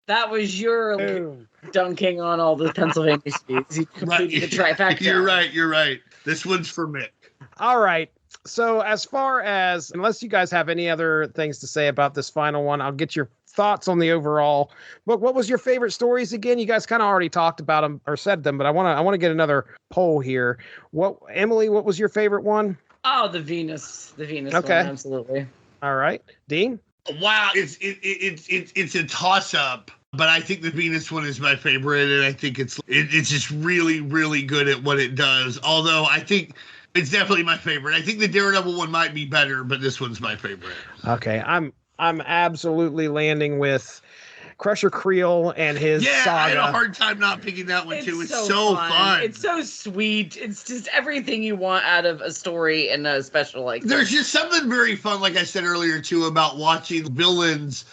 That was your dunking on all the Pennsylvania streets. You completed the trifecta. You're right. This one's for Mick. All right. So as far as, unless you guys have any other things to say about this final one, I'll get your thoughts on the overall. What was your favorite stories again? You guys kind of already talked about them or said them, but I want to get another poll here. Emily, what was your favorite one? Oh, the Venus okay. one, absolutely. All right. Dean? Wow, it's a toss up, but I think the Venus one is my favorite, and I think it's just really, really good at what it does. Although I think it's definitely my favorite. I think the Daredevil one might be better, but this one's my favorite. Okay, I'm absolutely landing with Crusher Creel and his saga. I had a hard time not picking that one too. It's so fun. It's so sweet. It's just everything you want out of a story and a special like this. There's just something very fun, like I said earlier too, about watching villains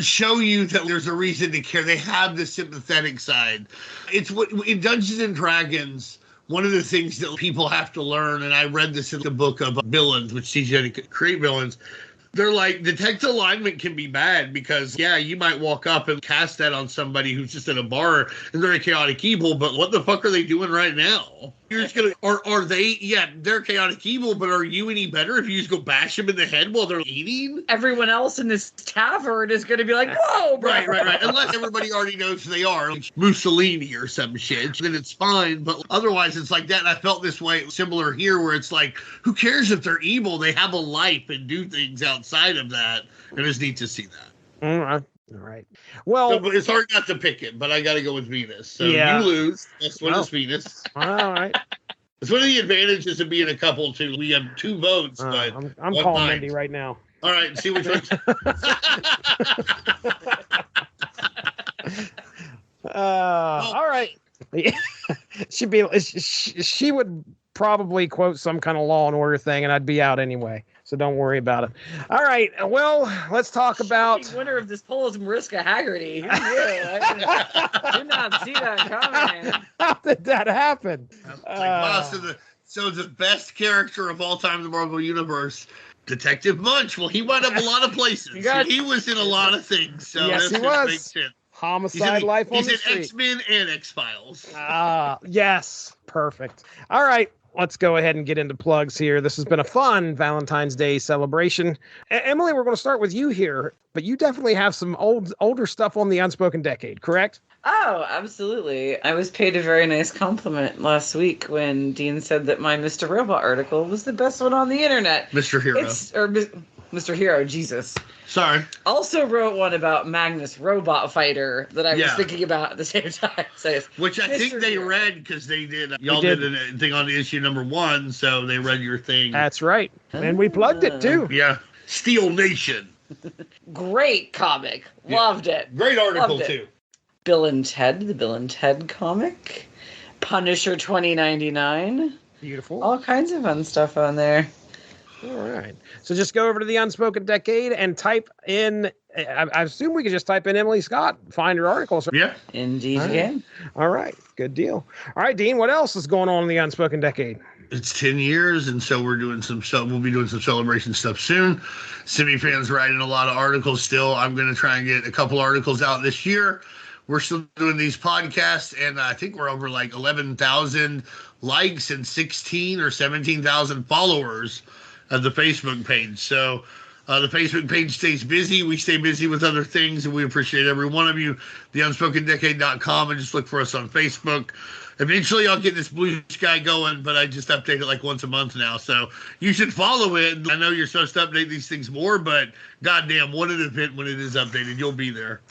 show you that there's a reason to care. They have the sympathetic side. It's what in Dungeons and Dragons. One of the things that people have to learn, and I read this in the book of villains, which teaches you how to create villains. They're like, detect alignment can be bad because, you might walk up and cast that on somebody who's just at a bar and they're a chaotic evil, but what the fuck are they doing right now? You're just gonna, are they, they're chaotic evil, but are you any better if you just go bash them in the head while they're eating? Everyone else in this tavern is going to be like, whoa, bro. Right. Unless everybody already knows who they are, like Mussolini or some shit, then it's fine. But otherwise, it's like that. And I felt this way similar here, where it's like, who cares if they're evil? They have a life and do things outside of that. And it's neat to see that. All right. Well, so, it's hard not to pick it, but I got to go with Venus. So you lose. This one is Venus. All right. It's one of the advantages of being a couple, too. We have 2 votes, but I'm calling Mindy right now. All right, see which one. All right. She would probably quote some kind of Law and Order thing, and I'd be out anyway. So don't worry about it. All right. Well, let's talk about. The winner of this poll is Mariska Haggerty. Who knew? I did not see that coming. How did that happen? So the best character of all time in the Marvel Universe, Detective Munch. Well, he wound up a lot of places. He was in a lot of things. So yes, he was. Homicide, Life on the Street. He's in X-Men and X-Files. Yes. Perfect. All right. let's go ahead and get into plugs here. This has been a fun Valentine's Day celebration. Emily, we're going to start with you here, but you definitely have some older stuff on the Unspoken Decade, correct? Oh, absolutely. I was paid a very nice compliment last week when Dean said that my Mr. Robot article was the best one on the internet. Mr. Hero. Mr. Hero, Jesus. Sorry. Also wrote one about Magnus Robot Fighter that I was thinking about at the same time. So which I think they read because they did. Y'all did a thing on issue number 1, so they read your thing. That's right. And we plugged it too. Yeah. Steel Nation. Great comic. Loved it. Great article too. Bill and Ted, the Bill and Ted comic. Punisher 2099. Beautiful. All kinds of fun stuff on there. All right. So just go over to the Unspoken Decade and type in, I assume we could just type in Emily Scott, find your articles. Yeah. Indeed, you can. All right. Good deal. All right, Dean, what else is going on in the Unspoken Decade? It's 10 years, and so we'll be doing some celebration stuff soon. Simi fans writing a lot of articles still. I'm going to try and get a couple articles out this year. We're still doing these podcasts, and I think we're over like 11,000 likes and 16 or 17,000 followers of the Facebook page. So the Facebook page stays busy. We stay busy with other things, and we appreciate every one of you. TheUnspokenDecade.com, and just look for us on Facebook. Eventually, I'll get this Blue Sky going, but I just update it like once a month now. So you should follow it. I know you're supposed to update these things more, but goddamn, what an event when it is updated. You'll be there.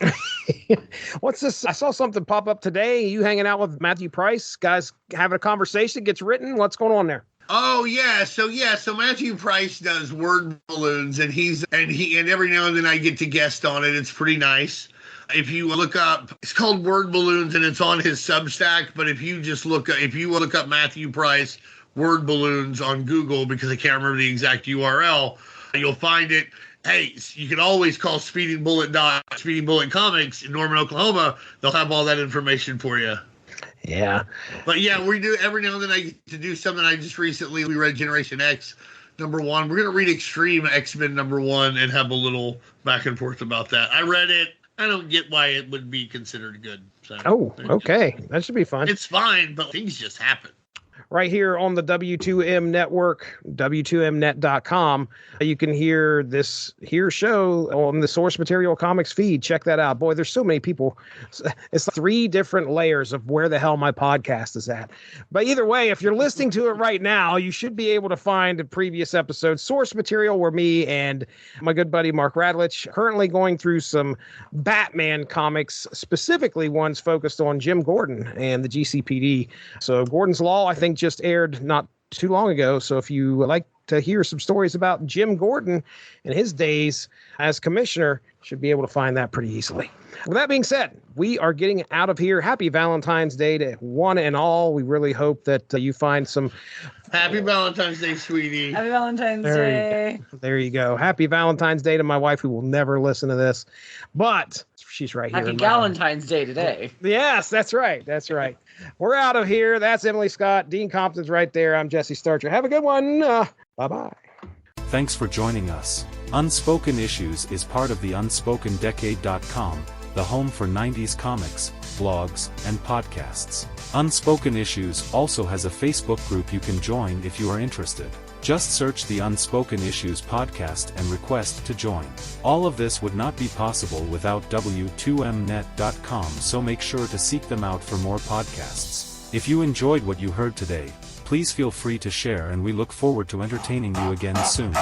What's this? I saw something pop up today. You hanging out with Matthew Price? Guys having a conversation, gets written. What's going on there? Oh yeah, so Matthew Price does word balloons, and every now and then I get to guest on it. It's pretty nice. If you look up, it's called Word Balloons, and it's on his Substack. But if you look up Matthew Price Word Balloons on Google, because I can't remember the exact URL, you'll find it. Hey, you can always call Speeding Bullet Comics in Norman, Oklahoma. They'll have all that information for you. Yeah. But yeah, we do every now and then I get to do something. We read Generation X #1. We're going to read Extreme X-Men #1 and have a little back and forth about that. I read it. I don't get why it would be considered good. So, okay. That should be fun. It's fine, but things just happen. Right here on the W2M network, W2Mnet.com, you can hear this show on the Source Material Comics feed. Check that out. Boy, there's so many people. It's 3 different layers of where the hell my podcast is at. But either way, if you're listening to it right now, you should be able to find a previous episode. Source Material, where me and my good buddy Mark Radlich currently going through some Batman comics, specifically ones focused on Jim Gordon and the GCPD. So Gordon's Law, I think, just aired not too long ago. So if you would like to hear some stories about Jim Gordon and his days as commissioner, you should be able to find that pretty easily. With that being said, we are getting out of here. Happy Valentine's Day to one and all. We really hope that you find some... Happy Valentine's Day, sweetie. Happy Valentine's Day. There you go. Happy Valentine's Day to my wife, who will never listen to this, but she's right here. Happy Valentine's Day today. Yes, that's right. That's right. We're out of here. That's Emily Scott. Dean Compton's right there. I'm Jesse Starcher. Have a good one. Bye-bye. Thanks for joining us. Unspoken Issues is part of the UnspokenDecade.com, the home for 90s comics, blogs, and podcasts. Unspoken Issues also has a Facebook group you can join if you are interested. Just search the Unspoken Issues podcast and request to join. All of this would not be possible without W2Mnet.com, so make sure to seek them out for more podcasts. If you enjoyed what you heard today, please feel free to share, and we look forward to entertaining you again soon.